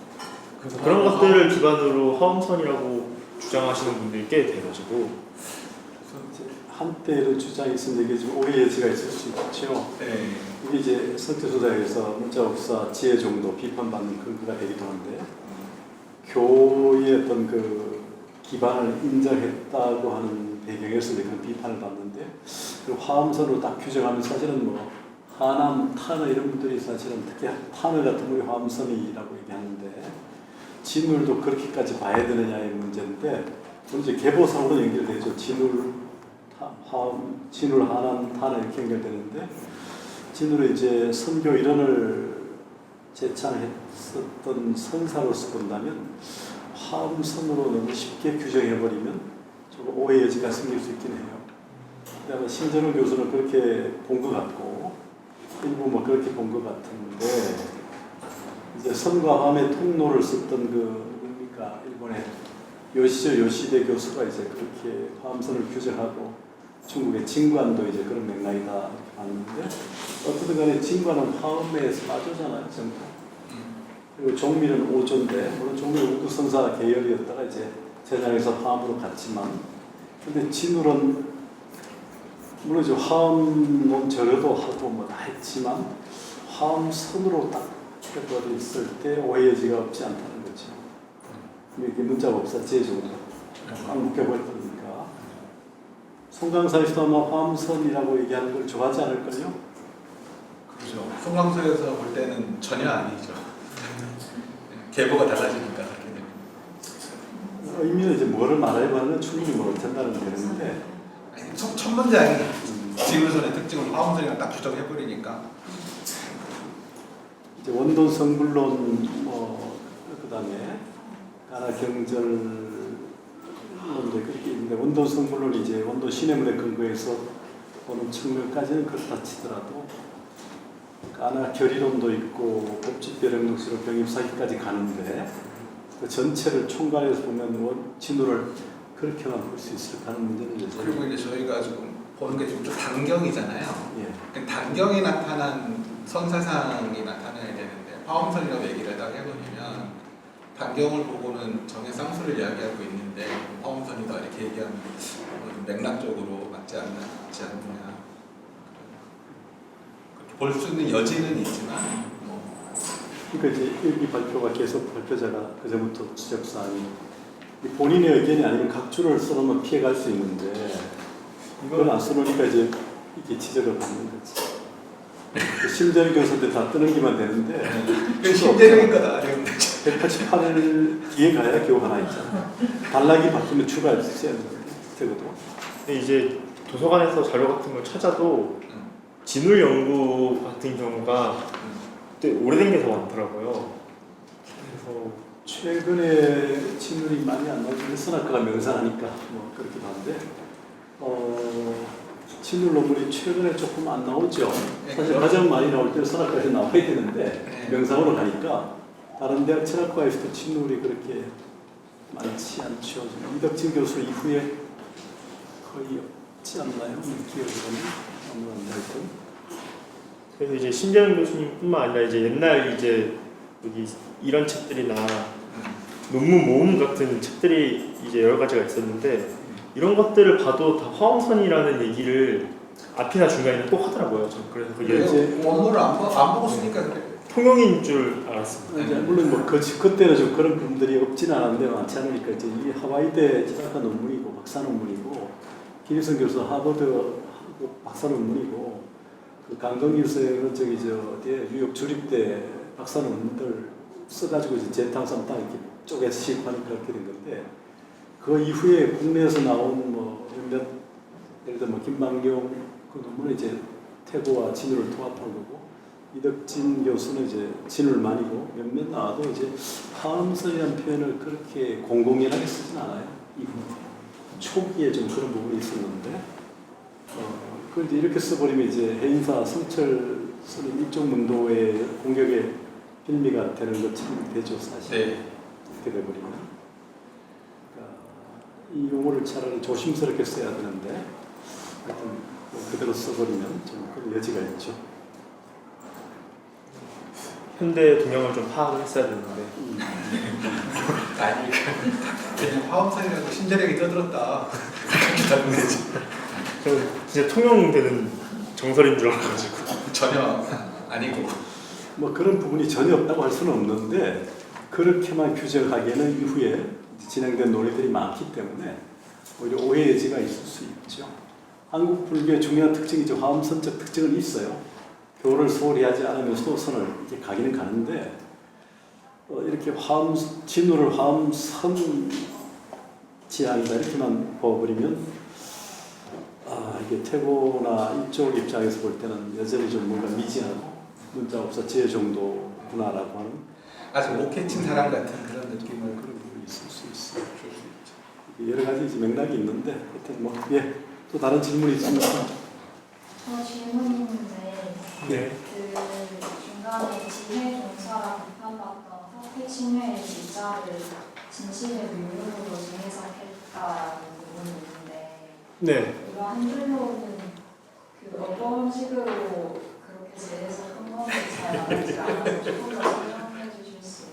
그래서 그런 것들을 기반으로 화엄선이라고 주장하시는 분들이 꽤 돼가지고 그래서 이제 한때의 주장이 있으면 이게 좀 오해 여지가 있을 수 있죠. 네. 이게 이제 선택조사에서 문자업사 지혜 정도 비판받는 근거가 되기도 하는데 교의 어떤 그 기반을 인정했다고 하는 배경에서 이제 그런 비판을 받는데 그 화엄선으로 딱 규정하면 사실은 뭐 하남, 탄어 이런 분들이 사실은 특히 탄어 같은 분이 화엄선이라고 얘기하는데 진울도 그렇게까지 봐야 되느냐의 문제인데 그건 이제 계보상으로 연결되죠. 진울, 화엄, 진울, 하남, 탄어 이렇게 연결되는데 진울의 이제 선교 일원을 제창했었던 선사로서 본다면 화엄선으로 너무 쉽게 규정해버리면 조금 오해 여지가 생길 수 있긴 해요. 그다음에 신전우 교수는 그렇게 본 것 같고 일부 뭐 그렇게 본 것 같은데 이제 선과 화엄의 통로를 썼던 그 뭡니까 일본의 요시대 교수가 이제 그렇게 화엄선을 규정하고 중국의 진관도 이제 그런 맥락이다 이렇게 봤는데 어쨌든 간에 진관은 화엄에서 빠져잖아요 전부. 그리고 종밀은 오조인데 물론 종밀 우두선사 계열이었다가 이제 제장에서 화엄으로 갔지만 근데 진울은 물론 이제 화엄 절여도 하고 뭐 다 했지만 화엄선으로 딱 해버렸을 때 오해 여지가 없지 않다는 거죠. 이렇게 문자가 없었지 정도 꽉 묶여버렸으니까 송강사에서도 아마 화엄선이라고 얘기하는 걸 좋아하지 않을걸요? 그렇죠. 송강서에서 볼 때는 전혀 아니죠. 계보가 달라지니까. 의미는 이제 뭐를 말하려고 하는 건 충분히 뭐 된다는 되는데 첫 문장이 지구선의 특징을 화엄선이랑 딱 규정해버리니까 이제 원돈 성불론 그다음에 가나 경전론도 그렇게 있는데 원돈 성불론이 이제 원돈 시내문에 근거해서 보는 측면까지는 그렇다 치더라도 가나 결의론도 있고 법칙대령록시로 병입사기까지 가는데 그 전체를 총괄해서 보면 진도를 그렇게만 볼 수 있을까 하는 문제는 이제 그리고 이제 저희가 지금 보는 게 좀 단경이잖아요. 예. 단경에 나타난 선사상이 나타나야 되는데 화엄선이라고 얘기를 딱 해버리면 단경을 보고는 정의 쌍수를 이야기하고 있는데 화엄선이다 이렇게 얘기하면 맥락적으로 맞지 않느냐 그렇게 볼 수 있는 여지는 있지만 그러니까 이제 일기 발표가 계속 발표자가 그전부터 지적사항이 본인의 의견이 아니면 각주를 써놓으면 피해갈 수 있는데 이걸 안 써놓으니까 이제 이게 지적을 받는 거지. 심재영 교수한테 다 뜨는 게만 되는데 심재영인 거다. 188일 뒤에 가야 겨우 하나 있잖아. 단락이 바뀌면 추가해야 되거든. 근데 이제 도서관에서 자료 같은 걸 찾아도 진울 연구 같은 경우가 꽤 오래된 게 더 많더라고요. 그래서 최근에 진울이 많이 안 나오는데 선악가가 명상하니까 뭐 그렇게 봤는데 진울 논문이 최근에 조금 안 나오죠. 사실 가장 많이 나올 때는 선악가에서 나와야 되는데 명상으로 가니까 다른 대학 철학과에서도 진울이 그렇게 많지 않죠. 이덕진 교수 이후에 거의 없지 않나요? 기억으로는 아무런데 하여튼. 그래서 이제 신재영 교수님뿐만 아니라 이제 옛날 이제 여기 이런 책들이나 논문 모음 같은 책들이 이제 여러 가지가 있었는데 이런 것들을 봐도 다 화엄선이라는 얘기를 앞이나 중간에 꼭 하더라고요. 저 그래서 그게 이제 원문을 안 보고 쓰니까 그래. 통용인 줄 알았습니다. 이제 물론 뭐 그때는 좀 그런 분들이 없지는 않은데 많지 않으니까 이제 이 하와이대 철학과 논문이고 박사 논문이고 김일성 교수 하버드 박사 논문이고 그 강동길 선생은 저기 어디에 뉴욕 주립대 박사 논문들 써가지고 이제 재탕삼 땅 이렇게 쪼개서 시급하니까 그렇게 된 건데 그 이후에 국내에서 나온 뭐 몇몇 예를 들어 뭐 김만경 그 논문은 이제 태고와 진울을 통합한 거고 이덕진 교수는 이제 진울만이고 몇몇 나와도 이제 화엄선이라는 표현을 그렇게 공공연하게 쓰진 않아요. 이후 초기에 좀 그런 부분이 있었는데 그런데 이렇게 써버리면 이제 해인사 성철 스님 일종 문도의 공격의 빌미가 되는 것처럼 되죠 사실. 네. 이렇게 돼버리면 그러니까 이 용어를 차라리 조심스럽게 써야 되는데 하여튼 그대로 써버리면 좀 그런 여지가 있죠. 현대 동향을 좀 파악을 했어야 되는데 아니 그냥 화엄선이라고 신재력이 떠들었다. 가는 거지. 저는 진짜 통용되는 정설인 줄 알아가지고. 전혀 아니고. 뭐 그런 부분이 전혀 없다고 할 수는 없는데 그렇게만 규정하기에는 이후에 진행된 논의들이 많기 때문에 오히려 오해 여지가 있을 수 있죠. 한국 불교의 중요한 특징이 이제 화엄선적 특징은 있어요. 교를 소홀히 하지 않으면 소선을 이렇게 가기는 가는데 이렇게 진우를 화엄선 지향이다 이렇게만 보아버리면 이게 태고나 이쪽 입장에서 볼 때는 여전히 좀 뭔가 미지하고 문자업사 지혜 정도구나라고 하는 아주 못 캐친 사람 같은 그런 느낌을. 그런 부분이 있을 수 있어요. 여러 가지 이제 맥락이 있는데 하여튼 또 다른 질문이 있습니까? 저 질문 있는데 네. 그 중간에 지혜 종사라 비판받던 사택 신뢰의 진짜를 진실의 묘용으로 재해석했다는 부분이 있는데 네. 이거 한 줄로는 그 어떤 식으로 그렇게 재해석한 건지 잘 알지 않아서 조금 더 설명해 주실 수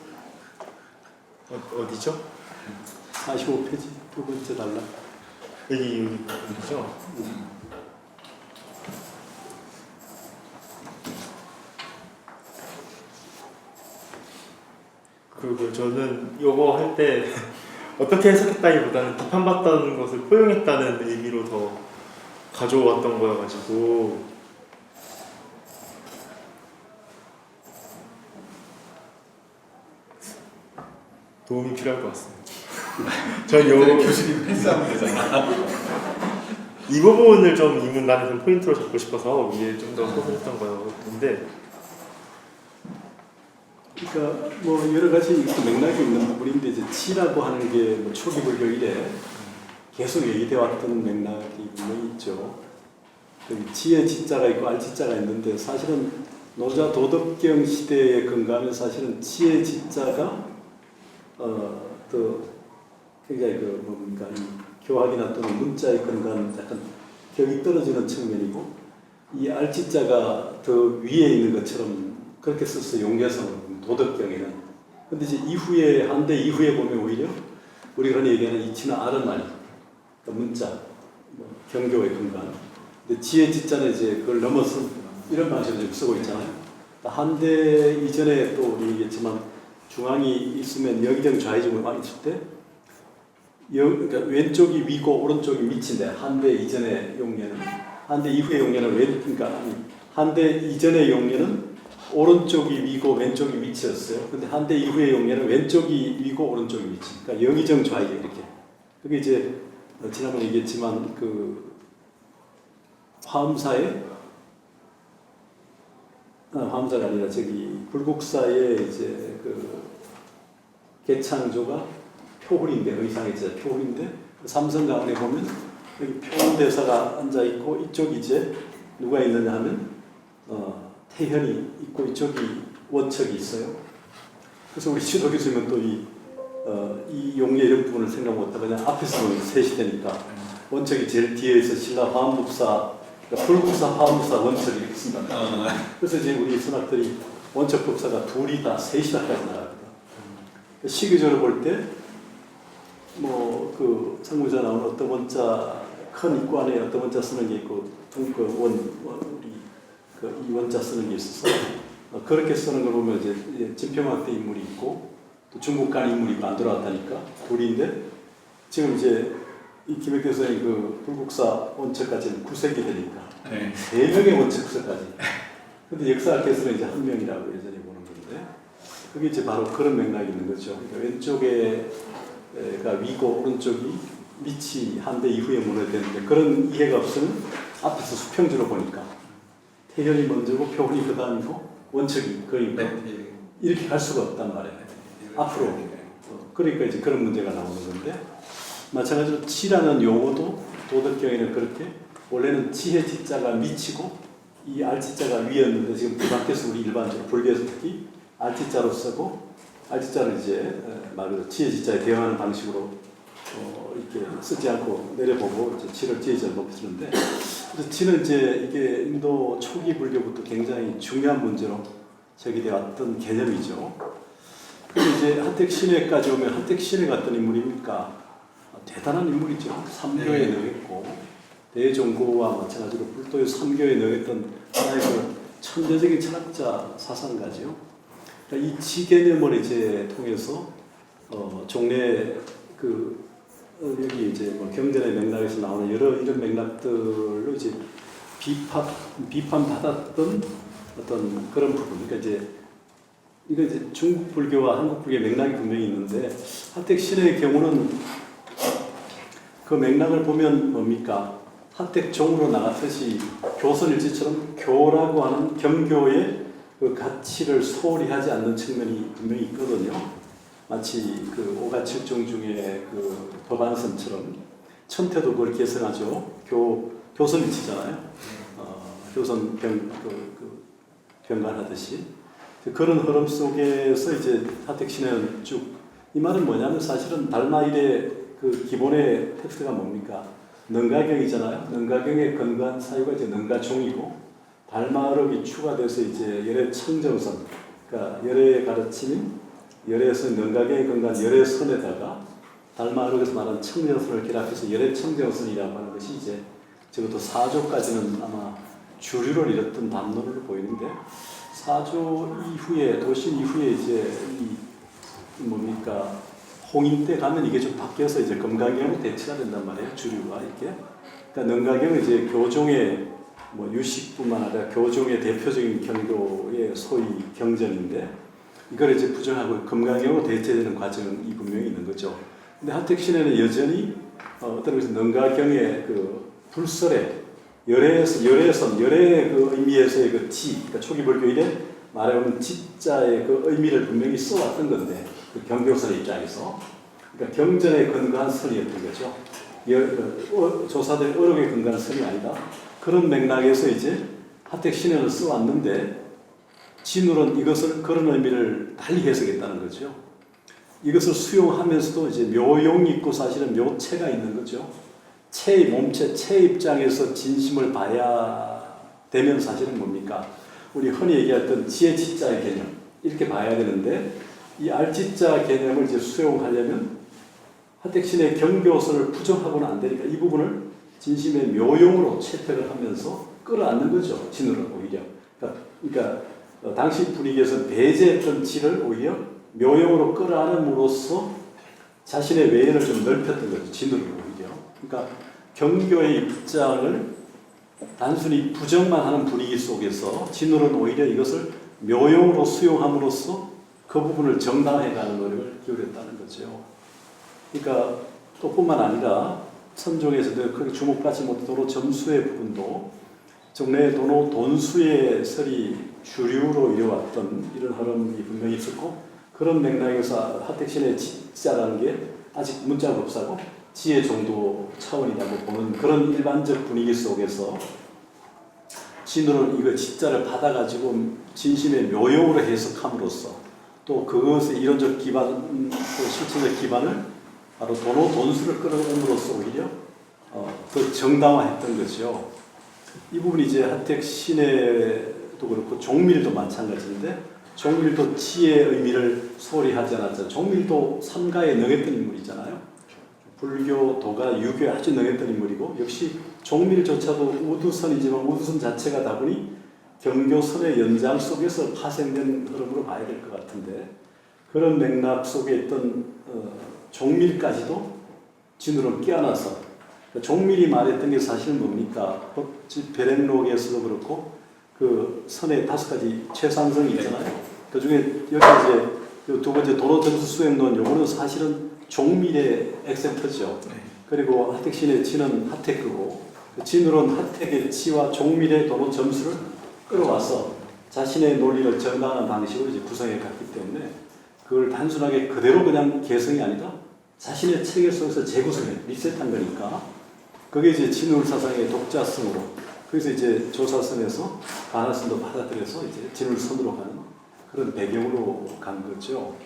있나요? 어디죠? 45페이지 두 번째 단락. 여기죠? 그리고 저는 이거 할 때 어떻게 해석했다기보다는 비판받다는 것을 포용했다는 의미로 더 가져왔던 거여가지고 도움이 필요할 것 같습니다. 전 교수님 패스하면 되잖아. 이 부분을 좀 이 문단에서 포인트로 잡고 싶어서 위에 좀 더 소개했던 거였는데 그러니까 뭐 여러 가지 맥락이 있는 부분인데 이제 치라고 하는 게 뭐 초기 불교 이래 계속 얘기되어 왔던 맥락이 분명히 있죠. 지의 지자가 있고 알 지자가 있는데 사실은 노자 도덕경 시대에 근거하면 사실은 지의 지자가 더 굉장히 그 뭡니까 이 교학이나 또는 문자에 근거하는 약간 격이 떨어지는 측면이고 이 알 지자가 더 위에 있는 것처럼 그렇게 썼어요. 용계성으로 도덕경에는. 근데 이제 이후에 한대 이후에 보면 오히려 우리가 흔히 얘기하는 이치는 알은 말, 그러니까 문자, 뭐 경교에 근거하는. 근데 지혜 지자는 이제 그걸 넘어서 이런 방식으로 지금 쓰고 있잖아요. 한대 이전에 또 우리 얘기했지만 중앙이 있으면 여기저기 좌회전이 많이 있을 때 그러니까 왼쪽이 위고 오른쪽이 밑인데 한대 이전의 용례는 한대 이후의 용례는 그러니까 한대 이전의 용례는 오른쪽이 위고 왼쪽이 밑이었어요. 근데 한대 이후의 용례는 왼쪽이 위고 오른쪽이 밑이. 그러니까 영의정 좌이게 이렇게. 그게 이제 지난번에 얘기했지만 그 화엄사에 화엄사가 아니라 저기 불국사의 이제 그 개창조가 표hul인데 의상이 진짜 표hul인데 삼성가운에 보면 여기 표훈대사가 앉아 있고 이쪽이 이제 누가 있느냐 하면 태현이 있고 이쪽이 원척이 있어요. 그래서 우리 시도 교수님은 또 이 용례 이런 부분을 생각 못하고 그냥 앞에서는 셋이 되니까 원척이 제일 뒤에 있어 신라 화엄국사 그러니까 불국사 화엄국사 원척이 이렇게 쓴다. 그래서 이제 우리 선학들이 원척 법사가 둘이 다 셋이 다까지 나갑니다. 시기적으로 볼 때 뭐 그 성문자 나오는 어떤 원자 큰 입구 안에 어떤 원자 쓰는 게 있고 우리 이 원자 쓰는 게 있어서 그렇게 쓰는 걸 보면 이제 진평학대 인물이 있고 또 중국 간 인물이 안 들어왔다니까 둘인데 지금 이제 이 김혁대 선생님 그 불국사 원척까지는 9세기 되니까 네. 3명의 원척서까지. 근데 역사학에서는 이제 1명이라고 예전에 보는 건데 그게 이제 바로 그런 맥락이 있는 거죠. 그러니까 왼쪽에가 위고 오른쪽이 밑이 한대 이후에 문어야 되는데 그런 이해가 없으면 앞에서 수평주로 보니까 태현이 먼저고 표훈이 그 다음이고 원척이 그러니까 이렇게 갈 수가 없단 말이에요. 앞으로. 그러니까 이제 그런 문제가 나오는 건데 마찬가지로 치라는 용어도 도덕경에는 그렇게 원래는 치의 지자가 밑이고 이 알지자가 위였는데 지금 그 밖에서 우리 일반적으로 불교에서 특히 알지자로 쓰고 알지자를 이제 말 그대로 치의 지자에 대응하는 방식으로 이렇게 쓰지 않고 내려보고 이제 치를 지혜자를 높이 쓰는데 그래서 치는 이제 이게 인도 초기 불교부터 굉장히 중요한 문제로 제기되어 왔던 개념이죠. 근데 이제 한택신해까지 오면 한택신해 같은 인물입니까? 대단한 인물이죠. 삼교에 넣어있고 대종고와 마찬가지로 불도의 삼교에 넣었던 하나의 그 천재적인 철학자 사상가지요. 그러니까 이 지개념을 이제 통해서 종래 여기 이제 뭐 경전의 맥락에서 나오는 여러 이런 맥락들로 이제 비판받았던 어떤 그런 부분. 그러니까 이제 중국 불교와 한국 불교의 맥락이 분명히 있는데 하택신의 경우는 그 맥락을 보면 뭡니까? 하택종으로 나갔듯이 교선일지처럼 교라고 하는 경교의 그 가치를 소홀히 하지 않는 측면이 분명히 있거든요. 마치 그 오가칠종 중에 그 법안선처럼 천태도 그걸 계승하죠. 교선일치잖아요. 교선 병간하듯이 그런 흐름 속에서 이제 하택신은 쭉 이 말은 뭐냐면 사실은 달마일의 그 기본의 텍스트가 뭡니까? 능가경이잖아요. 능가경의 근거한 사유가 이제 능가종이고 달마어록이 추가돼서 이제 열의 청정선, 그러니까 열의 가르침인 열에서 능가경에 근거한 열의 선에다가 달마어록에서 말하는 청정선을 결합해서 열의 청정선이라고 하는 것이 이제 적어도 4조까지는 아마 주류를 잃었던 담론으로 보이는데 4조 이후에 도신 이후에 이제 뭡니까 홍인 때 가면 이게 좀 바뀌어서 이제 금강경으로 대체가 된단 말이에요. 주류가 이렇게. 그러니까 능가경은 이제 교종의 뭐 유식뿐만 아니라 교종의 대표적인 경도의 소위 경전인데 이걸 이제 부정하고 금강경으로 대체되는 과정이 분명히 있는 거죠. 근데 하택신에는 여전히 어떤 의미에서 능가경의 그 불설의 열의 그 의미에서의 그 지, 그러니까 초기 불교일에 말해보면 지자의 그 의미를 분명히 써왔던 건데 그 경교선의 입장에서 그러니까 경전에 근거한 선이었던 거죠. 조사들 어록에 근거한 선이 아니다. 그런 맥락에서 이제 하택신현을 써왔는데 진울은 이것을 그런 의미를 달리 해석했다는 거죠. 이것을 수용하면서도 이제 묘용이 있고 사실은 묘체가 있는 거죠. 몸체, 체 입장에서 진심을 봐야 되면 사실은 뭡니까? 우리 흔히 얘기했던 지혜 지자의 개념 이렇게 봐야 되는데 이 알지자 개념을 이제 수용하려면 하택신의 경교선을 부정하고는 안 되니까 이 부분을 진심의 묘용으로 채택을 하면서 끌어안는 거죠. 진으로 오히려. 그러니까 당시 분위기에서 배제했던 지를 오히려 묘용으로 끌어안음으로써 자신의 외연을 좀 넓혔던 거죠. 진으로 오히려. 그러니까 경교의 입장을 단순히 부정만 하는 분위기 속에서 진울은 오히려 이것을 묘용으로 수용함으로써 그 부분을 정당화해가는 노력을 기울였다는 거죠. 그러니까 또 뿐만 아니라 선종에서도 그렇게 주목받지 못하도록 점수의 부분도 정례 도노 돈수의 설이 주류로 이어왔던 이런 흐름이 분명히 있었고 그런 맥락에서 하택신의 지자라는 게 아직 문자가 없사고 지혜 정도 차원이라고 보는 그런 일반적 분위기 속에서 진우는 이거 지자를 받아가지고 진심의 묘용으로 해석함으로써 또 그것의 이론적 기반, 실체적 기반을 바로 돈수를 끌어옴으로써 오히려 더 정당화했던 거죠. 이 부분이 이제 하택신에도 그렇고 종밀도 마찬가지인데 종밀도 지혜의 의미를 소홀히 하지 않았잖아요. 종밀도 삼가에 능했던 인물이잖아요. 불교, 도가, 유교에 아주 능했던 인물이고 역시 종밀조차도 우두선이지만 우두선 자체가 다분히 경교선의 연장 속에서 파생된 흐름으로 봐야 될 것 같은데 그런 맥락 속에 있던 종밀까지도 진으로 끼어나서 종밀이 말했던 게 사실은 뭡니까? 베렌록에서도 그렇고 그 선의 5가지 최상성이 있잖아요. 그 중에 여기 이제 두 번째 도로 점수 수행론 요거는 사실은 종밀의 엑센터죠. 그리고 하택신의 지는 하택크고 진으로는 하택의 지와 종밀의 도로 점수를 끌어와서 자신의 논리를 정당한 방식으로 이제 구성해 갔기 때문에 그걸 단순하게 그대로 그냥 개성이 아니라 자신의 체계 속에서 재구성해 리셋한 거니까 그게 이제 진울 사상의 독자성으로 그래서 이제 조사선에서 반화선도 받아들여서 이제 진울선으로 가는 그런 배경으로 간 거죠.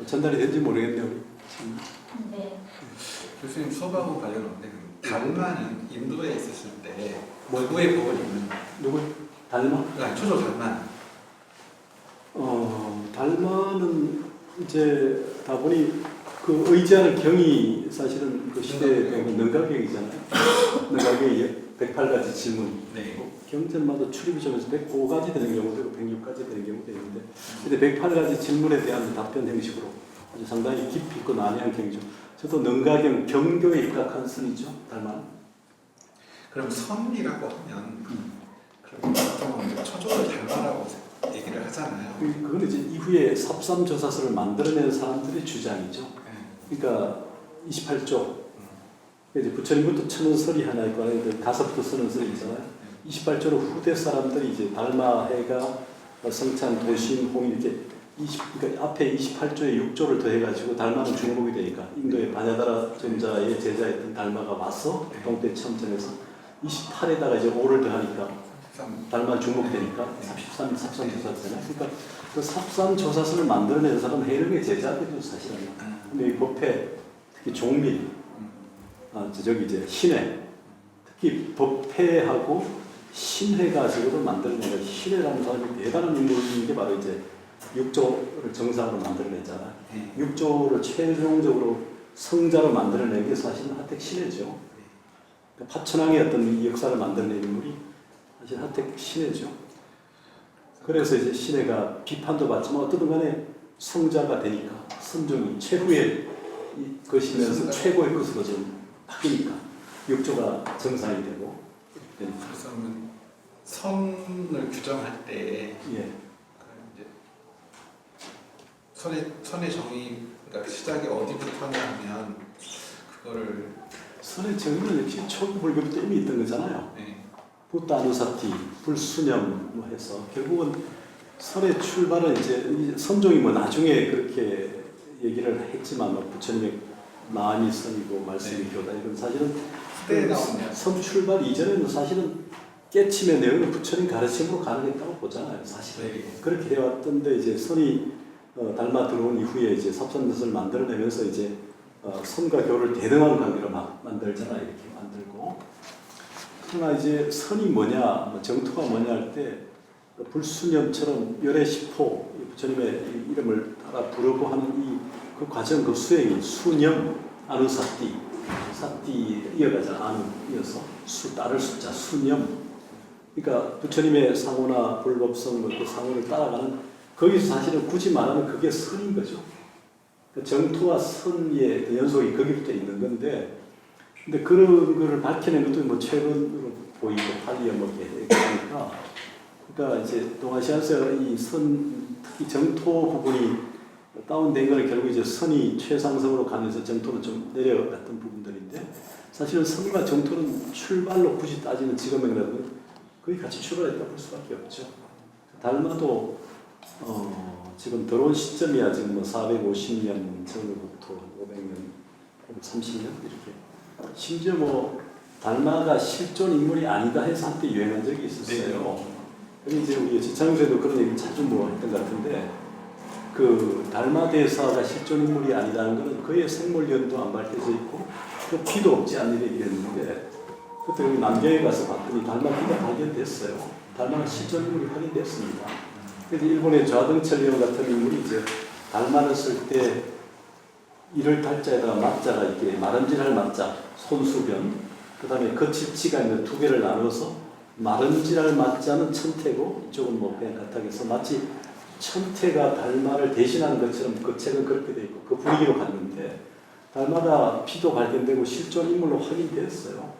전달이 된지 모르겠네요. 네. 교수님 수업하고 관련없는데 달마는 인도에 있었을 때 누구의 법을 읽는 누구? 달마? 아니 초조 달마. 달마는 이제 다분히 그 의지하는 경이 사실은 그 시대의 능가경이잖아요. 능가경이 108가지 질문. 네. 경전마다 출입이 점에서 105가지 되는 경우도 있고 106가지 되는 경우도 있는데, 근데 108가지 질문에 대한 답변 형식으로 아주 상당히 깊이 있고 난해한 경이죠. 저도 능가경 경교에 입각한 선이죠. 달만. 그럼 선이라고 하면 그럼 보통 초조를 닮아라고 얘기를 하잖아요. 그건 이제 이후에 삽삼조사서를 만들어낸 사람들의 주장이죠. 그러니까 28조. 이제 부처님부터 천은설이 하나 있고, 다섯부터 쓰는 설이 있잖아요. 28조로 후대 사람들이 이제 달마해가 성찬, 도신, 홍 이렇게 그러니까 앞에 28조에 6조를 더해가지고 달마는 중복이 되니까 인도의 바냐다라 존자의 제자였던 달마가 와서 동태 참전에서 28에다가 이제 5를 더하니까 달마 중복되니까 33 삽삼조사잖아요. 그러니까 그 삽삼조사서를 만들어낸 사람은 해령의 제자들이죠 사실은. 근데 이 법회 특히 종밀, 저기 이제 신회, 특히 법회하고 신회가 저거를 만들어낸 거예요. 신회라는 사람이 대단한 인물인 게 바로 이제 6조를 정상으로 만들어냈잖아요. 6조를 최종적으로 성자로 만들어낸 게 사실은 하택 신회죠. 파천왕의 어떤 역사를 만들어낸 인물이 사실 하택 신회죠. 그래서 이제 신회가 비판도 받지만 어떻든 간에 성자가 되니까 선종이 최후의 것이면서 최고의 것으로 좀 바뀌니까 6조가 정상이 되고. 그래서 선을 규정할 때 예. 이제 선의 정의, 그러니까 시작이 어디부터냐 하면 그거를 선의 정의는 역시 초기 불교부터 이미 있던 거잖아요. 부따누사티, 불수념 뭐 해서 결국은 선의 출발은 이제 선종이 뭐 나중에 그렇게 얘기를 했지만 부처님의 마음이 선이고 말씀이 교다 이건 사실은 선 출발 이전에는 사실은 깨침의 내용은 부처님 가르침으로 가능했다고 보잖아요. 사실은 그렇게 되어왔던데 이제 선이 달마 들어온 이후에 이제 삽삼조사를 만들어내면서 이제 선과 교를 대등한 관계로 막 만들잖아 이렇게 만들고. 그러나 이제 선이 뭐냐, 정토가 뭐냐 할 때 불수념처럼 열의 십호 부처님의 이름을 따라 부르고 하는 그 과정, 그 수행이 수념, 아누사띠, 사띠 이어가잖아. 아누 이어서 수 따를 숫자 수념. 그러니까 부처님의 상호나 불법성 그 상호를 따라가는 거기서 사실은 굳이 말하면 그게 선인 거죠. 정토와 선의 연속이 거기부터 있는 건데, 근데 그런 거를 밝혀낸 것도 뭐 최근으로 보이고 팔리어먹게 되니까, 그러니까 이제 동아시아에서 이 선, 특히 정토 부분이 다운된 거는 결국 이제 선이 최상승으로 가면서 정토는 좀 내려갔던 부분들인데, 사실은 선과 정토는 출발로 굳이 따지는 지금이라도 거의 같이 출발했다 볼 수밖에 없죠. 달마도 지금 들어온 시점이야 지금 뭐 450년 전으로부터 500년, 530년 이렇게. 심지어 뭐 달마가 실존 인물이 아니다 해서 한때 유행한 적이 있었어요. 그래서 이제 우리 지창조에도 그런 얘기 자주 뭐 했던 것 같은데, 그 달마 대사가 실존 인물이 아니라는 것은 그의 생물연도 안 밝혀져 있고 또 피도 없지 않는 얘기를 했는데, 그때 우리 남경에 가서 봤더니 달마 피가 발견됐어요. 달마가 실존 인물이 확인됐습니다. 그래서 일본의 좌등철령 같은 인물이 이제 달마를 쓸 때 이를 달자에다가 맞자가 이렇게 마름질할 맞자, 손수변, 그 다음에 거칠치가 있는 두 개를 나눠서 마름질할 맞자는 천태고 이쪽은 뭐 그냥 가탁해서 마치 천태가 달마를 대신하는 것처럼 그 책은 그렇게 돼 있고 그 분위기로 갔는데, 달마가 피도 발견되고 실존 인물로 확인됐어요.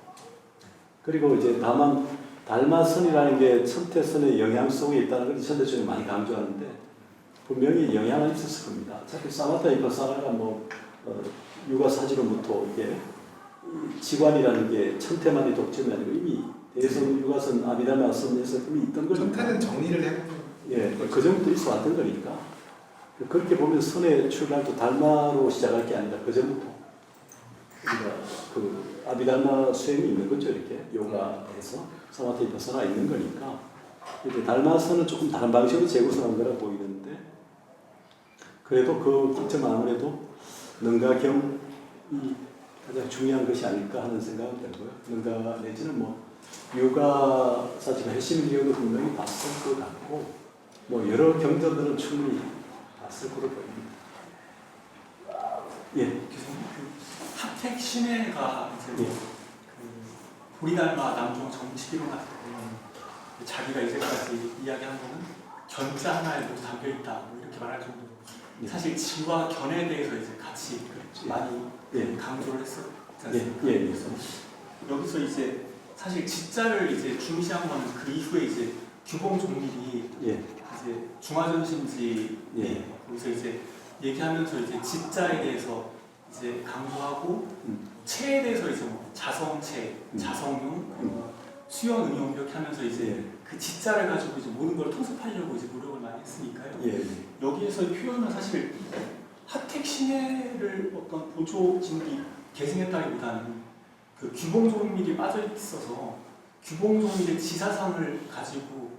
그리고 이제 다만 달마선이라는 게 천태선의 영향 속에 있다는 걸 천태선이 많이 강조하는데 분명히 영향은 있었을 겁니다. 어차피 사마타 이파사라가 뭐 유가사지로부터 이게 지관이라는 게 천태만의 독점이 아니고 이미 대선 유가선 아비다마 선에서 이미 있던 거니까. 천태는 정리를 해. 예, 그 전부터 있어 왔던 거니까. 그렇게 보면 선의 출발도 달마로 시작할 게 아니라 그 전부터 그러니까 그 아비달마 수행이 있는 거죠. 이렇게 요가에서 사마타 이파사나 있는 거니까. 이제 달마선은 조금 다른 방식으로 재구성한 거라 보이는데, 그래도 그 기점 아무래도 능가경이 가장 중요한 것이 아닐까 하는 생각은 들고요. 능가 내지는 뭐 유가사지가 핵심 기억도 분명히 봤을 것 같고, 뭐 여러 경전들은 충분히 봤을 거로 보입니다. 예. 교수님, 하택 신해가 이제 예. 보리달마 남종 정치기로 같은 자기가 이제까지 이야기한 거는 견자 하나에 모두 담겨 있다 뭐 이렇게 말할 정도로 예. 사실 지와 견에 대해서 이제 같이 예. 많이 예. 강조를 했었지 예. 않습니까? 예. 여기서 이제 사실 지자를 이제 중시한 거는 그 이후에 이제 규봉 종밀이 예. 이제 중화전신지 예. 거기서 이제 얘기하면서 이제 지자에 대해서 이제 강조하고 체에 대해서 이제 뭐 자성체, 자성용, 수연 응용 이렇게 하면서 이제 예. 그 지자를 가지고 이제 모든 걸 통습하려고 이제 노력을 많이 했으니까요. 예. 여기에서의 표현은 사실 하택 신해를 어떤 보조 진비 계승했다기보다는 그 규봉 종밀이 빠져 있어서 규봉 종밀의 지사상을 가지고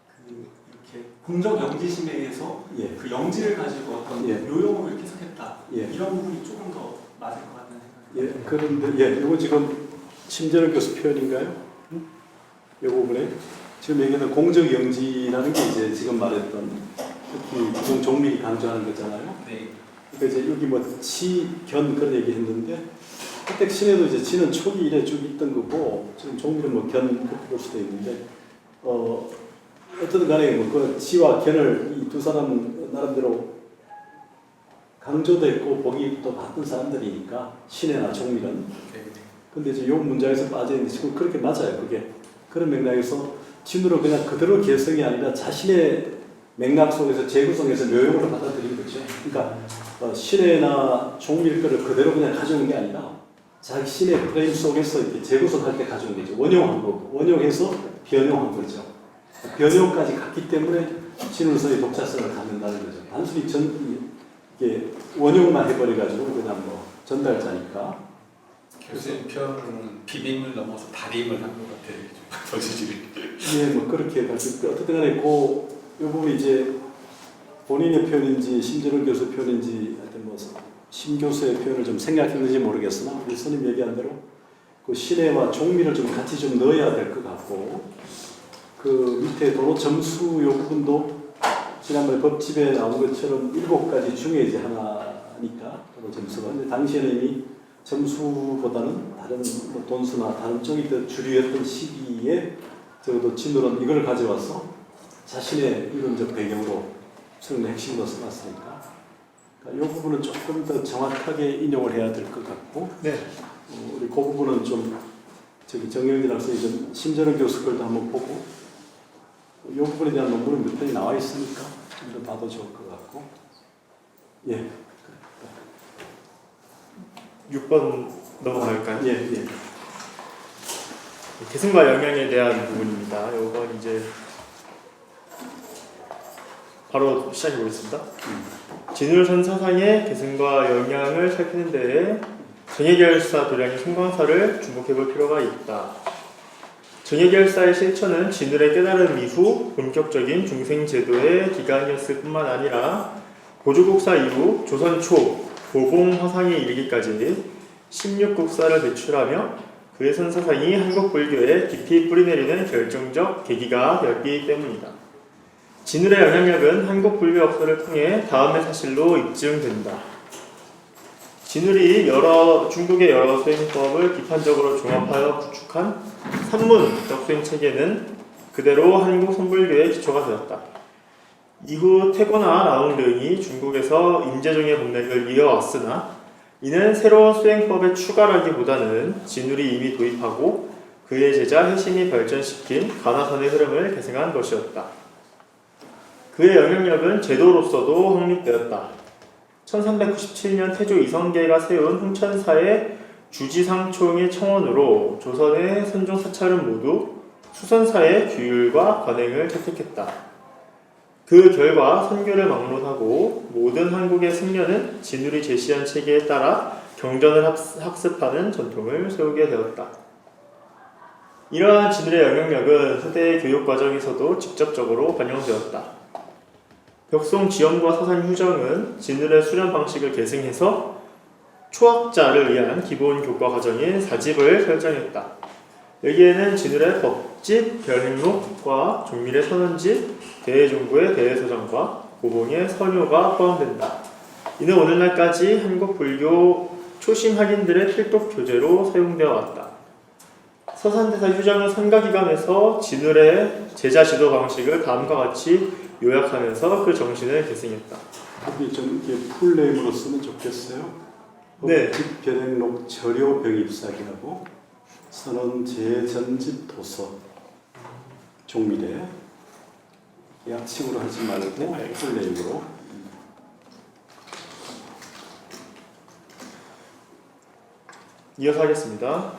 그 이렇게 공적 영지심에 의해서 예. 그 영지를 가지고 어떤 예. 묘용으로 이렇게 해석했다. 예. 이런 부분이 조금 더 맞을 것 같다는 생각이 예. 그런데 예, 이거 지금 심재철 교수 표현인가요? 이 부분에 지금 얘기하는 공적 영지라는 게 이제 지금 말했던 특히 규봉 종밀이 강조하는 거잖아요. 네. 그러니까 이제 여기 뭐 치, 견 그런 얘기 했는데 하택 신에도 이제 지는 초기 이래 쭉 있던 거고 지금 종밀은 뭐 견 그렇게 볼 수도 있는데 어떤 간에 뭐 그 치와 견을 이 두 사람 나름대로 강조됐고 보기 또 봤던 사람들이니까 신해나 종밀은 네. 근데 이제 요 문장에서 빠져 있는데 지금 그렇게 맞아요. 그게 그런 맥락에서 진으로 그냥 그대로 개성이 아니라 자신의 맥락 속에서 재구성해서 묘용으로 받아들인 거죠. 그러니까 신해나 종밀 거를 그대로 그냥 가져온 게 아니라 자기 신의 프레임 속에서 이렇게 재구성할 때 가져온 거죠. 원용한 거고 원용해서 변용한 거죠. 변용까지 갔기 때문에 진으로서의 독자성을 갖는다는 거죠. 단순히 이게 원용만 해버려가지고 그냥 뭐 전달자니까. 교수님 표현은 비빔을 넘어서 다림을 한 것 같아요. 더지질. 예, 뭐 그렇게 어쨌든 간에 이 부분이 이제 본인의 표현인지 심재철 교수 표현인지 하여튼 뭐 심 교수의 표현을 좀 생각했는지 모르겠으나 우리 스님 얘기한 대로 그 신해와 종밀을 좀 같이 좀 넣어야 될 것 같고 그 밑에 도로 점수 요 부분도 지난번에 법집에 나온 것처럼 7가지 중에 이제 하나니까 도로 점수가 근데 당시에는 이미 점수보다는 다른 뭐 돈수나 다른 쪽이 더 주류였던 시기에 적어도 진도는 이걸 가져와서 자신의 이론적 배경으로 수능의 핵심으로 써놨으니까 그러니까 이 부분은 조금 더 정확하게 인용을 해야 될 것 같고 네. 우리 그 부분은 좀 저기 정영진 학생이 좀 심재철 교수 걸도 한번 보고 이 부분에 대한 논문은 몇 편이 나와 있으니까 좀 더 봐도 좋을 것 같고 예. 6번 넘어갈까요? 예, 예. 계승과 영향에 대한 부분입니다. 이건 이제 바로 시작해 보겠습니다. 진울선 사상의 계승과 영향을 살피는 데에 정예계열사 도량의 송광사를 주목해 볼 필요가 있다. 정예계열사의 실천은 진울의 깨달음 이후 본격적인 중생제도의 기간이었을 뿐만 아니라 고조국사 이후 조선 초 고봉화상에 이르기까지 16국사를 배출하며 그의 선사상이 한국 불교에 깊이 뿌리내리는 결정적 계기가 되었기 때문이다. 진울의 영향력은 한국 불교 역사를 통해 다음의 사실로 입증된다. 진울이 중국의 여러 수행법을 비판적으로 종합하여 구축한 산문 덕수행 체계는 그대로 한국 선불교의 기초가 되었다. 이후 태고나 라옹 등이 중국에서 임재종의 법맥을 이어왔으나 이는 새로운 수행법의 추가라기보다는 진울이 이미 도입하고 그의 제자 해심이 발전시킨 가나선의 흐름을 계승한 것이었다. 그의 영향력은 제도로서도 확립되었다. 1397년 태조 이성계가 세운 흥천사의 주지상총의 청원으로 조선의 선종 사찰은 모두 수선사의 규율과 관행을 채택했다. 그 결과 선교를 막론하고 모든 한국의 승려는 진울이 제시한 체계에 따라 경전을 학습하는 전통을 세우게 되었다. 이러한 진울의 영향력은 후대의 교육 과정에서도 직접적으로 반영되었다. 벽송 지엄과 사산 휴정은 진울의 수련 방식을 계승해서 초학자를 위한 기본 교과 과정인 사집을 설정했다. 여기에는 진울의 법집, 별행록과 종밀의 선언집, 대해종구의 대해서장과 고봉의 선효가 포함된다. 이는 오늘날까지 한국 불교 초심 학인들의 필독 교재로 사용되어 왔다. 서산대사 휴장은 선가기관에서 진울의 제자 지도 방식을 다음과 같이 요약하면서 그 정신을 계승했다. 여기 좀 이렇게 풀네임으로 쓰면 좋겠어요. 네. 법집변행록 절요병입사기라고 선언 재전집 도서 종미대 약식으로 하지 말고 풀네임으로. 이어서 하겠습니다.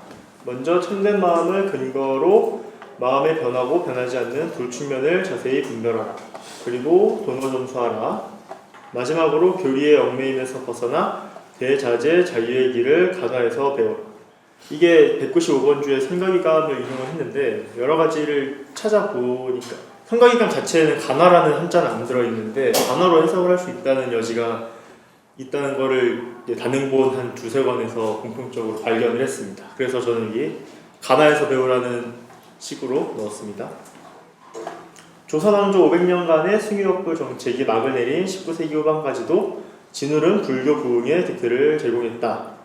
먼저 참된 마음을 근거로 마음의 변하고 변하지 않는 두 측면을 자세히 분별하라. 그리고 도노점수하라. 마지막으로 교리의 얽매임에서 벗어나 대자재 자유의 길을 간화해서 배워라. 이게 195번주의 선가기감을 인용을 했는데 여러 가지를 찾아보니까 선가기감 자체에는 간화라는 한자는 안 들어있는데 간화로 해석을 할 수 있다는 여지가 있다는 거를 단행본 한 두세 권에서 공통적으로 발견을 했습니다. 그래서 저는 이게 간화해서 배우라는 식으로 넣었습니다. 조선왕조 500년간의 숭유역부 정책이 막을 내린 19세기 후반까지도 진울은 불교 부흥에 득표를 제공했다.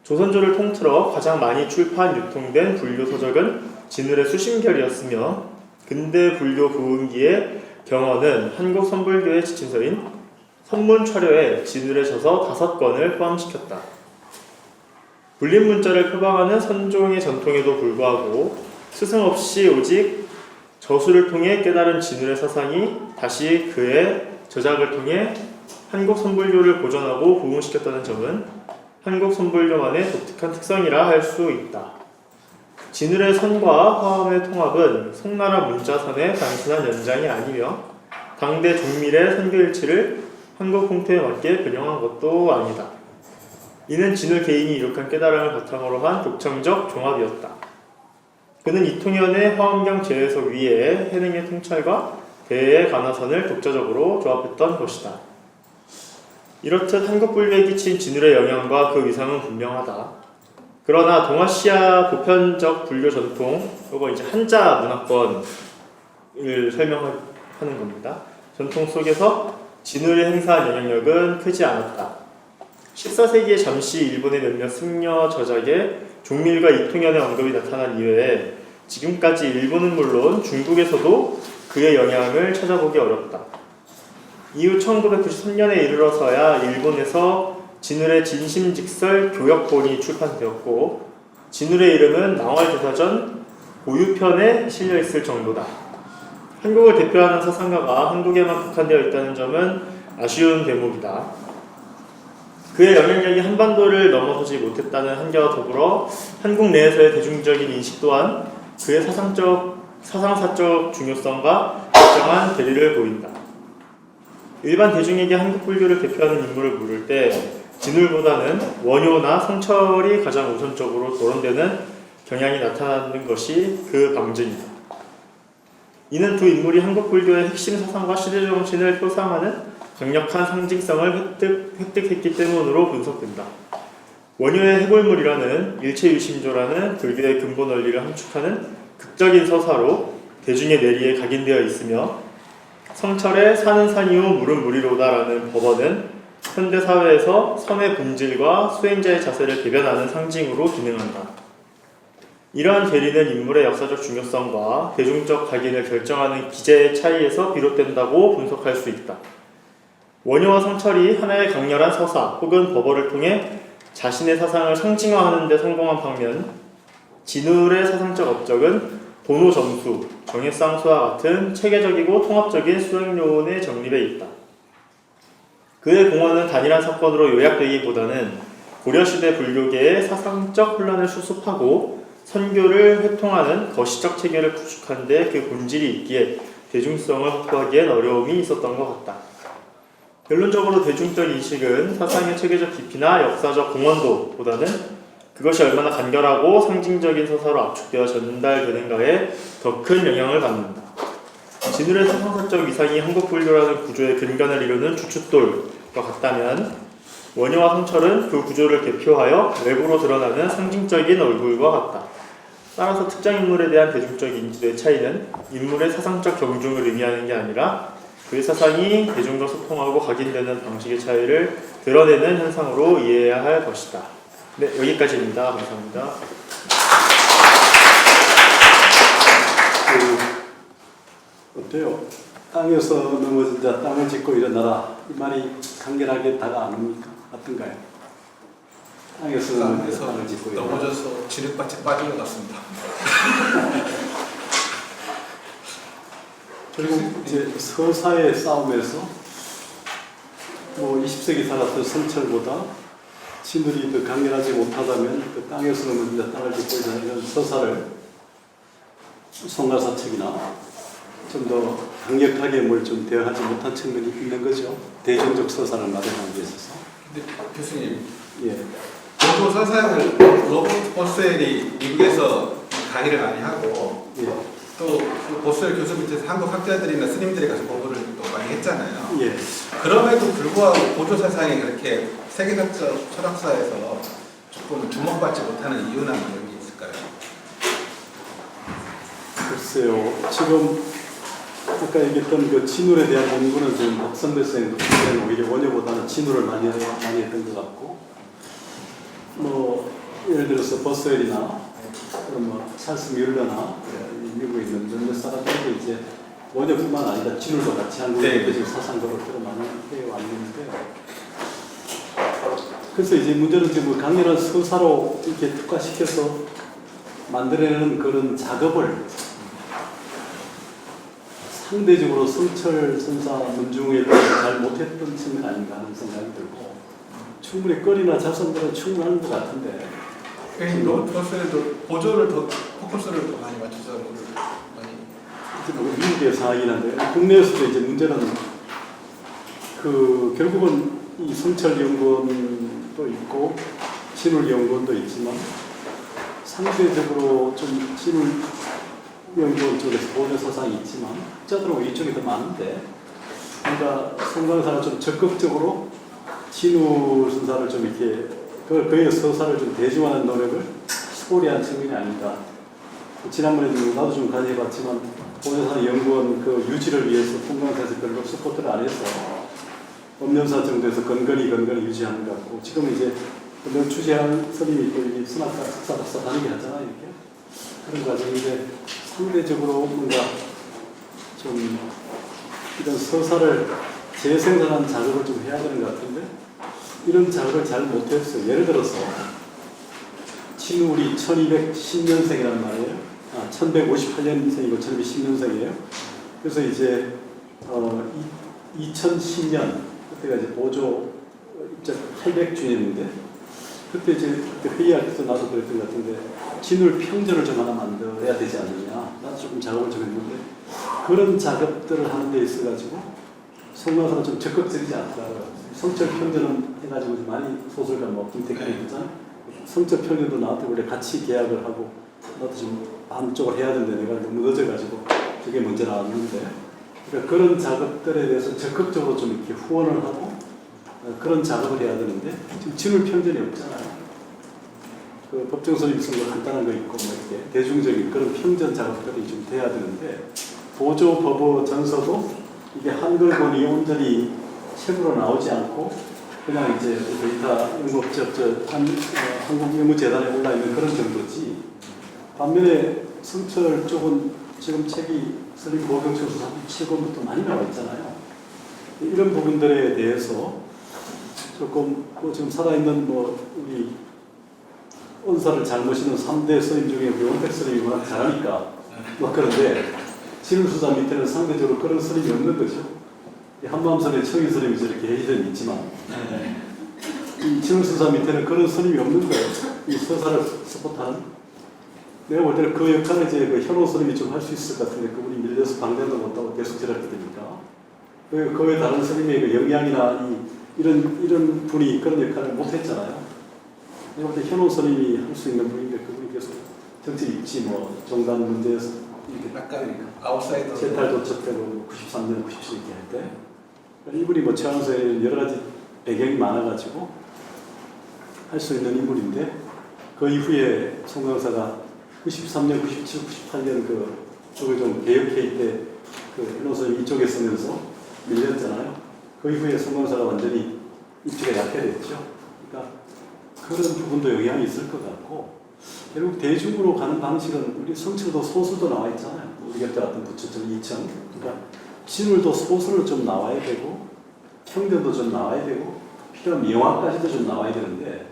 조선조를 통틀어 가장 많이 출판 유통된 불교 서적은 진울의 수심결이었으며 근대 불교 부흥기의 경언은 한국 선불교의 지침서인 선문철효에 진울의 저서 5권을 포함시켰다. 불린문자를 표방하는 선종의 전통에도 불구하고 스승 없이 오직 저수를 통해 깨달은 진울의 사상이 다시 그의 저작을 통해 한국 선불교를 보존하고 부흥시켰다는 점은 한국 선불교만의 독특한 특성이라 할 수 있다. 진울의 선과 화엄의 통합은 송나라 문자선의 단순한 연장이 아니며 당대 종밀의 선교일치를 한국 홍태에 맞게 변형한 것도 아니다. 이는 진울 개인이 이룩한 깨달음을 바탕으로 한 독창적 종합이었다. 그는 이통현의 화엄경 제해석 위에 해능의 통찰과 대의 간화선을 독자적으로 조합했던 것이다. 이렇듯 한국 불교에 끼친 진울의 영향과 그 위상은 분명하다. 그러나 동아시아 보편적 불교 전통, 이거 이제 한자 문화권을 설명하는 겁니다. 전통 속에서 진울이 행사한 영향력은 크지 않았다. 14세기에 잠시 일본의 몇몇 승려 저작에 종밀과 이통현의 언급이 나타난 이외에 지금까지 일본은 물론 중국에서도 그의 영향을 찾아보기 어렵다. 이후 1993년에 이르러서야 일본에서 진울의 진심직설 교역본이 출판되었고 진울의 이름은 망월대사전 고유편에 실려있을 정도다. 한국을 대표하는 사상가가 한국에만 국한되어 있다는 점은 아쉬운 대목이다. 그의 영향력이 한반도를 넘어서지 못했다는 한계와 더불어 한국 내에서의 대중적인 인식 또한 그의 사상사적 중요성과 일정한 괴리를 보인다. 일반 대중에게 한국 불교를 대표하는 인물을 물을 때 진울보다는 원효나 성철이 가장 우선적으로 거론되는 경향이 나타나는 것이 그 방증이다. 이는 두 인물이 한국 불교의 핵심 사상과 시대 정신을 표상하는 강력한 상징성을 획득했기 때문으로 분석된다. 원효의 해골물이라는 일체유심조라는 불교의 근본 원리를 함축하는 극적인 서사로 대중의 뇌리에 각인되어 있으며 성철의 사는 산이요 물은 물이로다라는 법어는 현대사회에서 선의 본질과 수행자의 자세를 대변하는 상징으로 기능한다. 이러한 괴리는 인물의 역사적 중요성과 대중적 각인을 결정하는 기제의 차이에서 비롯된다고 분석할 수 있다. 원효와 성철이 하나의 강렬한 서사 혹은 법어를 통해 자신의 사상을 상징화하는 데 성공한 반면 진울의 사상적 업적은 도노점수, 정해쌍수와 같은 체계적이고 통합적인 수행론의 정립에 있다. 그의 공헌은 단일한 사건으로 요약되기보다는 고려시대 불교계의 사상적 혼란을 수습하고 선교를 회통하는 거시적 체계를 구축한 데 그 본질이 있기에 대중성을 확보하기엔 어려움이 있었던 것 같다. 결론적으로 대중적 인식은 사상의 체계적 깊이나 역사적 공헌도보다는 그것이 얼마나 간결하고 상징적인 서사로 압축되어 전달되는가에 더 큰 영향을 받는다. 진울의 사상사적 위상이 한국 불교라는 구조의 근간을 이루는 주춧돌과 같다면 원효와 성철은 그 구조를 대표하여 외부로 드러나는 상징적인 얼굴과 같다. 따라서 특정 인물에 대한 대중적 인지도의 차이는 인물의 사상적 경중을 의미하는 게 아니라 그의 사상이 대중과 소통하고 각인되는 방식의 차이를 드러내는 현상으로 이해해야 할 것이다. 네, 여기까지입니다. 감사합니다. 어때요? 땅에서 넘어진 자 땅을 짚고 일어나라. 이 말이 강렬하게 다가옵니까? 어떤가요? 땅에서 넘어진 자 땅을 짚고 일어나라. 넘어져서 진흙밭에 빠진 것 같습니다. 결국 이제 서사의 싸움에서 뭐 20세기 살았던 성철보다 진울이 더 강렬하지 못하다면 그 땅에서 넘어진 자 땅을 짚고 일어나는 이런 서사를 송가사 책이나 좀 더 강력하게 뭘 좀 대응하지 못한 측면이 있는 거죠. 대중적 서사를 마련하는 데 있어서. 근데 교수님, 예. 보조 서사를 로버트 보스웰이 미국에서 강의를 많이 하고 예. 또그 보스웰 교수 밑에서 한국 학자들이나 스님들이 가서 공부를 또 많이 했잖아요. 예. 그럼에도 불구하고 보조 사상이 그렇게 세계적 철학사에서 조금 주목받지 못하는 이유나 이런 게 있을까요? 글쎄요. 지금 아까 얘기했던 그 진울에 대한 연구는 지금 박선배 선생님 오히려 원효보다는 진울을 많이 했던 것 같고, 뭐 예를 들어서 버스웰이나 그런 뭐 찰스 뮬러나 미국에 있는 몇몇 사람들도 이제 원효뿐만 아니라 진울도 같이 한국에 지금 사상 교육들을 많이 해왔는데, 그래서 이제 문제는 지금 강렬한 서사로 이렇게 특화시켜서 만들어내는 그런 작업을 상대적으로 성철 선사 문중에 잘 못했던 측면 아닌가 하는 생각이 들고, 충분히 거리나 자선들은 충분한 것 같은데, 로버트 보스웰도 보조를 더 포커스를 더 많이 맞춰서 많이 이제 뭐 미국의 상황이긴 한데 국내에서도 이제 문제는 그 결국은 이 성철 연구원도 있고 진울 연구원도 있지만 상대적으로 좀 진울 연구원 쪽에서 보조 사상이 있지만 학자들은 이쪽이 더 많은데, 그러니까 송강사가 좀 적극적으로 진울 선사를 좀 이렇게 그의 서사를 좀 대중화하는 노력을 소홀히 한 측면이 아닌가. 지난번에도 나도 좀 관여해봤지만 보조사 연구원 그 유지를 위해서 송강사에서 별로 서포트를 안 해서 법연사 정도에서 건건히 유지하는 것 같고, 지금 이제 그 주재한 스님이 또 이 순학과 석사 박사 다니게 하잖아요. 이렇게 그런 과정인데 상대적으로 뭔가 좀 이런 서사를 재생산하는 작업을 좀 해야 되는 것 같은데 이런 작업을 잘 못했어요. 예를 들어서 진울이 1210년생이란 말이에요. 1158년생이고 1210년생이에요. 그래서 이제 2010년 그때가 이제 보조 입자 800주년인데 그때 이제 그때 회의할 때도 나도 그랬던 것 같은데 진울 평전을 좀 하나 만들어야 되지 않느냐. 나도 조금 작업을 좀 했는데 그런 작업들을 하는 데 있어가지고 송강사가 좀 적극적이지 않더라고요. 성철 평전은 해가지고 좀 많이 소설가 뭐 김태균이 했잖아요. 성철 평전도 나한테 원래 같이 계약을 하고 나도 좀 한쪽을 해야 되는데 내가 너무 늦어가지고 그게 먼저 나왔는데, 그러니까 그런 작업들에 대해서 적극적으로 좀 이렇게 후원을 하고 그런 작업을 해야 되는데 지금 진울 평전이 없잖아요. 그 법정선임 쓴 거 간단한 거 있고 뭐 이렇게 대중적인 그런 평전 작업들이 좀 돼야 되는데 보조 법어 전서도 이게 한글본이 온전히 책으로 나오지 않고 그냥 이제 데이터 연구업체 한국연구재단에 올라 있는 그런 정도지. 반면에 성철 쪽은 지금 책이 스님 보경철수 37권부터 많이 나와 있잖아요. 이런 부분들에 대해서 조금 지금 살아있는 뭐 우리 언사를 잘 모시는 3대 스님 중에 우리 원택 스님이 워낙 잘하니까 뭐 그런데 진울수사 밑에는 상대적으로 그런 스님이 없는 거죠. 한마음선의 청인 스님이 저렇게 해시는 있지만 이 진울수사 밑에는 그런 스님이 없는 거예요. 이 서사를 서포트하는. 내가 볼 때는 그 역할을 이제 그 현호 스님이 좀 할 수 있을 것 같은데 그분이 밀려서 방대도 못하고 계속 저렇게 되니까 그 외 다른 스님의 그 영향이나 이런 분이 그런 역할을 못했잖아요. 내가 볼 때 현호 스님이 할 수 있는 분인데 그분이 계속 정치 입지 뭐 종단 문제에서 이렇게 약간 아웃사이더 재탈 도착되고 93년, 97년 이렇게 할 때 이분이 뭐 최한서에 여러 가지 배경이 많아가지고 할 수 있는 인물인데 그 이후에 송강사가 93년, 97, 98년 그 쪽을 좀 개혁회의 때 그 변호사님 이쪽에 쓰면서 밀렸잖아요. 그 이후에 송강사가 완전히 입지가 약해졌죠. 그러니까 그런 부분도 영향이 있을 것 같고, 결국 대중으로 가는 방식은 우리 성철도 소설도 나와 있잖아요. 우리 곁에 같은 부처처럼 이청. 그러니까 진울도 소설로 좀 나와야 되고, 평전도 좀 나와야 되고, 필요하면 영화까지도 좀 나와야 되는데,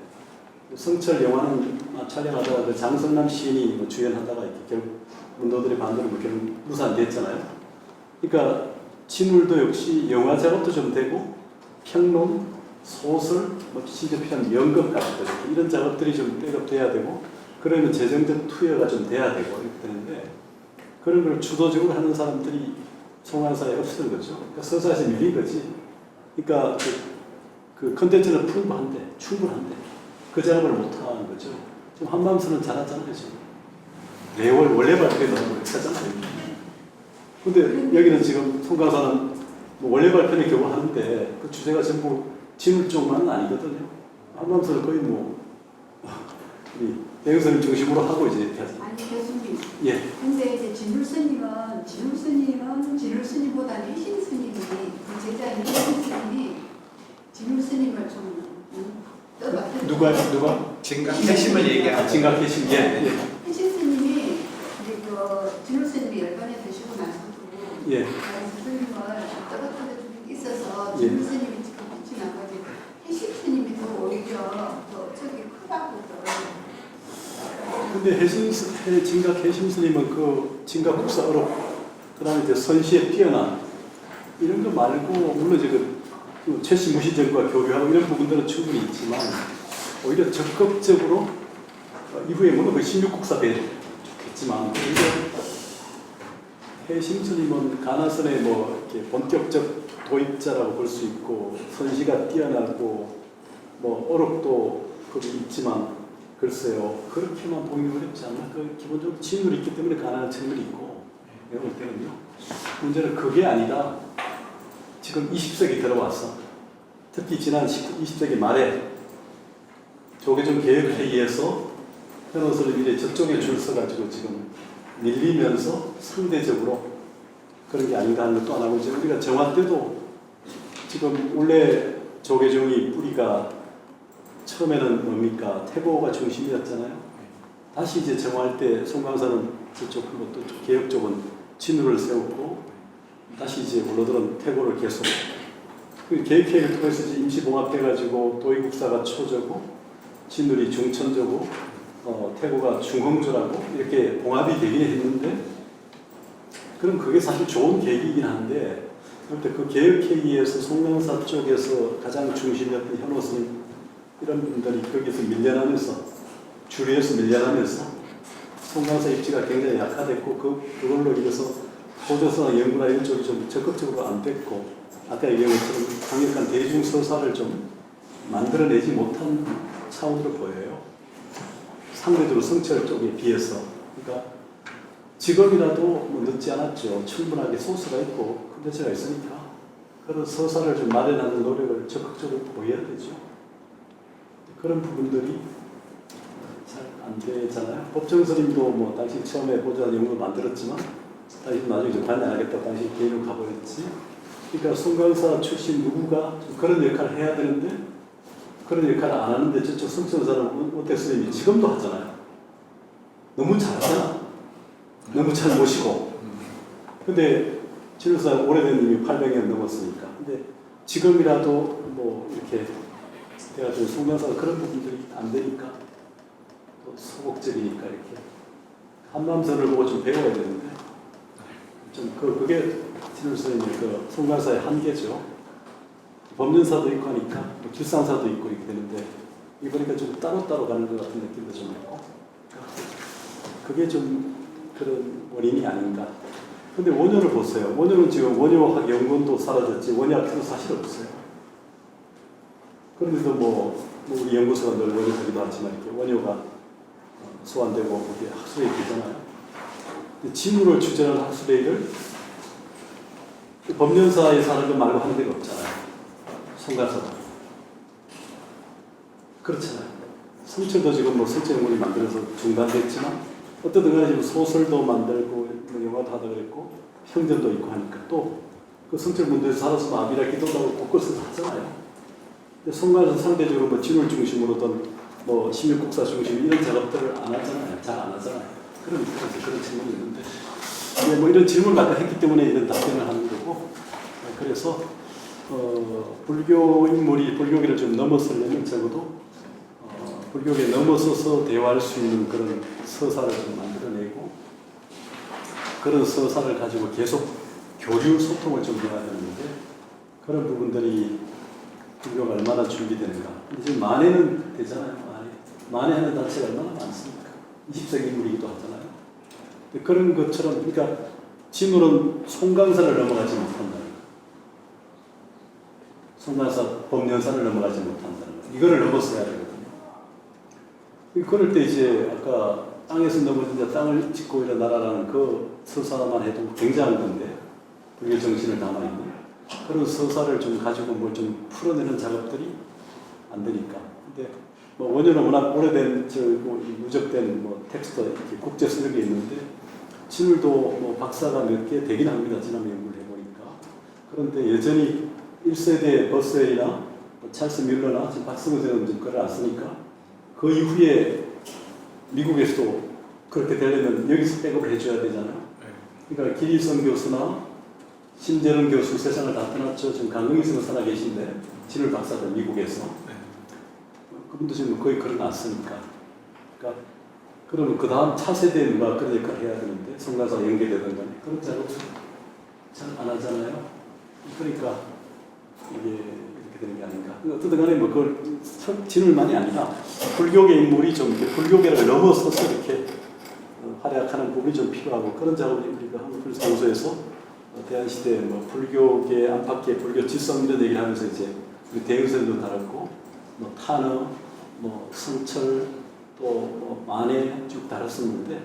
성철 영화는 촬영하다가 그 장성남 시인이 뭐 주연하다가 이렇게 결국 문도들의 반대로 뭐 결국 무산됐잖아요. 그러니까 진울도 역시 영화 작업도 좀 되고, 평론, 소설, 뭐 심지어 필요한 연극 같은 것, 이런 작업들이 좀 백업돼야 되고, 그러면 재정적 투여가 좀 돼야 되고 이렇게 되는데, 그런 걸 주도적으로 하는 사람들이 송강사에 없었던 거죠. 그러니까 서사에서 밀린 거지. 그러니까 그 컨텐츠는 충분한데 그 작업을 못한 거죠. 지금 한밤수는 잘하잖아요. 지금 매월 원래 발표에 너무 하잖아요. 근데 여기는 지금 송강사는 뭐 원래 발표는 겨우 하는데 그 주제가 전부 진울 쪽만은 아니거든요. 한밤수는 거의 뭐 우리 대형선을 중심으로 하고 이제 아니 교수님. 예. 근데 이제 진울 스님보다는 해심 스님이 그 제자인 해심 스님이 진울 스님을 좀 떠맡은. 누가? 진각 핵심을 얘기하는 진각 해심. 예. 해심 스님이 이제 그 진울 스님이 열반에 되시고 나서도 예. 스님을 떠맡은 데 있어서 예. 진울 스님이 지금 빛이 난 거지. 해심 스님이 더 오히려 더 저기 크다고 그러더라고요. 근데 진각 해심 스님은 그 진각 국사 어록, 그 다음에 이제 선시에 뛰어난 이런 거 말고, 물론 이제 그 최씨 무시정과 교류하고 이런 부분들은 충분히 있지만, 오히려 적극적으로 이후에 물론 그 16국사 배 좋겠지만, 해심 스님은 가나선의 뭐 이렇게 본격적 도입자라고 볼 수 있고, 선시가 뛰어나고, 뭐 어록도 거기 있지만, 글쎄요, 그렇게만 보기 어렵지 않나? 그 기본적으로 진울이 있기 때문에 가난한 측면이 있고, 내가 볼 때는요. 문제는 그게 아니라 지금 20세기 들어왔어. 특히 지난 20세기 말에 조계종 개혁회의에서 현호선을 이제 저쪽에 줄 서가지고 지금 밀리면서 상대적으로 그런 게 아닌가 하는 것도 안 하고, 이제 우리가 정화 때도 지금 원래 조계종이 뿌리가 처음에는 뭡니까? 태고가 중심이었잖아요. 다시 이제 정화할 때 송강사는 저쪽 그리고 또 개혁 쪽은 진울을 세웠고, 다시 이제 원로들은 태고를 계속. 그 개혁회의를 통해서 이제 임시봉합돼가지고 도의국사가 초저고, 진울이 중천저고, 태고가 중흥조라고 이렇게 봉합이 되긴 했는데, 그럼 그게 사실 좋은 계기이긴 한데, 그런데 그 개혁회의에서 송강사 쪽에서 가장 중심이었던 현호스님 이런 분들이 거기서 밀려나면서, 주류에서 밀려나면서 송강사 입지가 굉장히 약화됐고, 그걸로 인해서 고조서나 연구나 이런 쪽이 좀 적극적으로 안 됐고, 아까 얘기한 것처럼 강력한 대중서사를 좀 만들어내지 못한 차원으로 보여요. 상대적으로 성철 쪽에 비해서. 그러니까 지금이라도 뭐 늦지 않았죠. 충분하게 소스가 있고 컨텐츠가 있으니까 그런 서사를 좀 마련하는 노력을 적극적으로 보여야 되죠. 그런 부분들이 잘 안 되잖아요. 법정스님도 뭐 당시 처음에 보조한 연구를 만들었지만 당시 나중에 좀 관여하겠다고 당시 개인으로 가버렸지. 그러니까 송강사 출신 누구가 좀 그런 역할을 해야 되는데 그런 역할을 안 하는데 저쪽 성천사는 오택스님이 지금도 하잖아요. 너무 잘하잖아. 너무 잘 모시고. 근데 진울사 오래된 님이 800년 넘었으니까. 근데 지금이라도 뭐 이렇게 대학교 송강사가 그런 부분들이 안 되니까 또 소극적이니까 이렇게 한밤선을 보고 좀 배워야 되는데 좀 그게 진울사의 그 송강사의 한계죠. 법륜사도 있고 하니까 뭐 길상사도 있고 이렇게 되는데 이게 보니까 좀 따로따로 가는 것 같은 느낌도 좀 있고 그게 좀 그런 원인이 아닌가. 근데 원효를 보세요. 원효는 지금 원효학 연구원도 사라졌지 원효학회도 사실 없어요. 그런데도 뭐 우리 연구소가 늘 원효하기도 하지만 이렇게 원효가 소환되고 그게 학술회의 되잖아요. 진울을 주재하는 학술회의를 법륜사에서 하는 것 말고 하는 데가 없잖아요. 송강사도 그렇잖아요. 성철도 지금 뭐 성철연구원이 만들어서 중단됐지만 어쨌든 간에 지금 소설도 만들고 영화도 하다 그랬고 형전도 있고 하니까 또 그 성철문도에서 살아서 마비라 기도하고 곳곳에서 하잖아요. 근데 송가에서 상대적으로 뭐 진울 중심으로든 뭐 심일국사 중심 이런 작업들을 안 하잖아요. 잘 안 하잖아요. 그런 질문이 있는데 뭐 이런 질문을 갖다 했기 때문에 이런 답변을 하는 거고 그래서 불교 인물이 불교계를 좀 넘어서려면 적어도 불교계 넘어서서 대화할 수 있는 그런 서사를 좀 만들어내고 그런 서사를 가지고 계속 교류 소통을 좀 해야 되는데 그런 부분들이 불교가 얼마나 준비되는가. 지금 만해는 되잖아요. 만해하는 단체가 얼마나 많습니까? 20세기 인물이기도 하잖아요. 그런 것처럼 그러니까 진울은 송강사를 넘어가지 못한다는 거예요. 송강사 법연사를 넘어가지 못한다는 거예요. 이거를 넘어서야 되거든요. 그럴 때 이제 아까 땅에서 넘어진 땅을 짓고 일어나라라는 그 서사만 해도 굉장한 건데 불교 정신을 담아있는 그런 서사를 좀 가지고 뭘 좀 풀어내는 작업들이 안 되니까. 근데 뭐 원효는 워낙 오래된 뭐 누적된 뭐 텍스트 이렇게 국제 쓰는 게 있는데 진울도 뭐 박사가 몇 개 되긴 합니다. 지난 연구를 해보니까. 그런데 여전히 1세대 버스웨이나 뭐 찰스 뮬러나 지금 박승호 선생님 거를 안 쓰니까 그 이후에 미국에서도 그렇게 되려면 여기서 백업을 해줘야 되잖아요. 그러니까 기리성 교수나 심재능 교수 세상을 다 떠났죠. 지금 강릉에서 살아 계신데 진울 박사들 미국에서 그분도 지금 거의 글을 안 쓰니까. 그러니까 그러면 그 다음 차세대에 누가 그런 역할을 해야 되는데 성가사 연계되는 거니 그런 작업을 잘 안 하잖아요. 그러니까 이게 이렇게 되는 게 아닌가. 어쨌든 간에 뭐 그걸 진울만이 아니라 불교계 인물이 좀 이렇게 불교계를 넘어서서 이렇게 활약하는 부분이 좀 필요하고 그런 작업을 우리가 한국불교사무소에서 대한시대 뭐 불교계 안팎의 불교 지성 이런 얘기를 하면서 이제 우리 대유선도 다뤘고 뭐 탄어, 뭐 성철 또 뭐 만해 쭉 다뤘었는데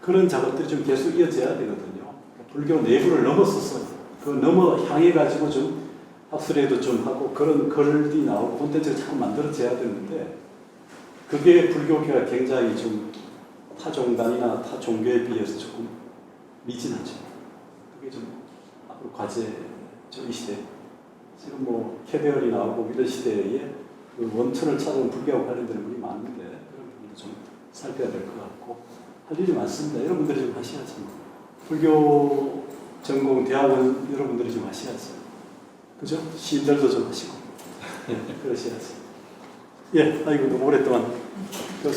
그런 작업들이 좀 계속 이어져야 되거든요. 불교 내부를 넘어서서 그 넘어 향해 가지고 좀 학술에도 좀 하고 그런 글이 나오고 콘텐츠가 자꾸 만들어져야 되는데 그게 불교계가 굉장히 좀 타종단이나 타종교에 비해서 조금 미진하죠. 그게 좀 앞으로 과제죠. 이 시대. 지금 뭐 캐데얼이 나오고 이런 시대에 그 원천을 찾은 불교하고 관련된 분이 많은데 그런 부분도 좀 살펴야 될 것 같고 할 일이 많습니다. 여러분들이 좀 하셔야죠. 불교 전공 대학원 여러분들이 좀 하셔야죠. 그죠? 시인들도 좀 하시고 그러셔야죠. 예, 아이고 너무 오랫동안 그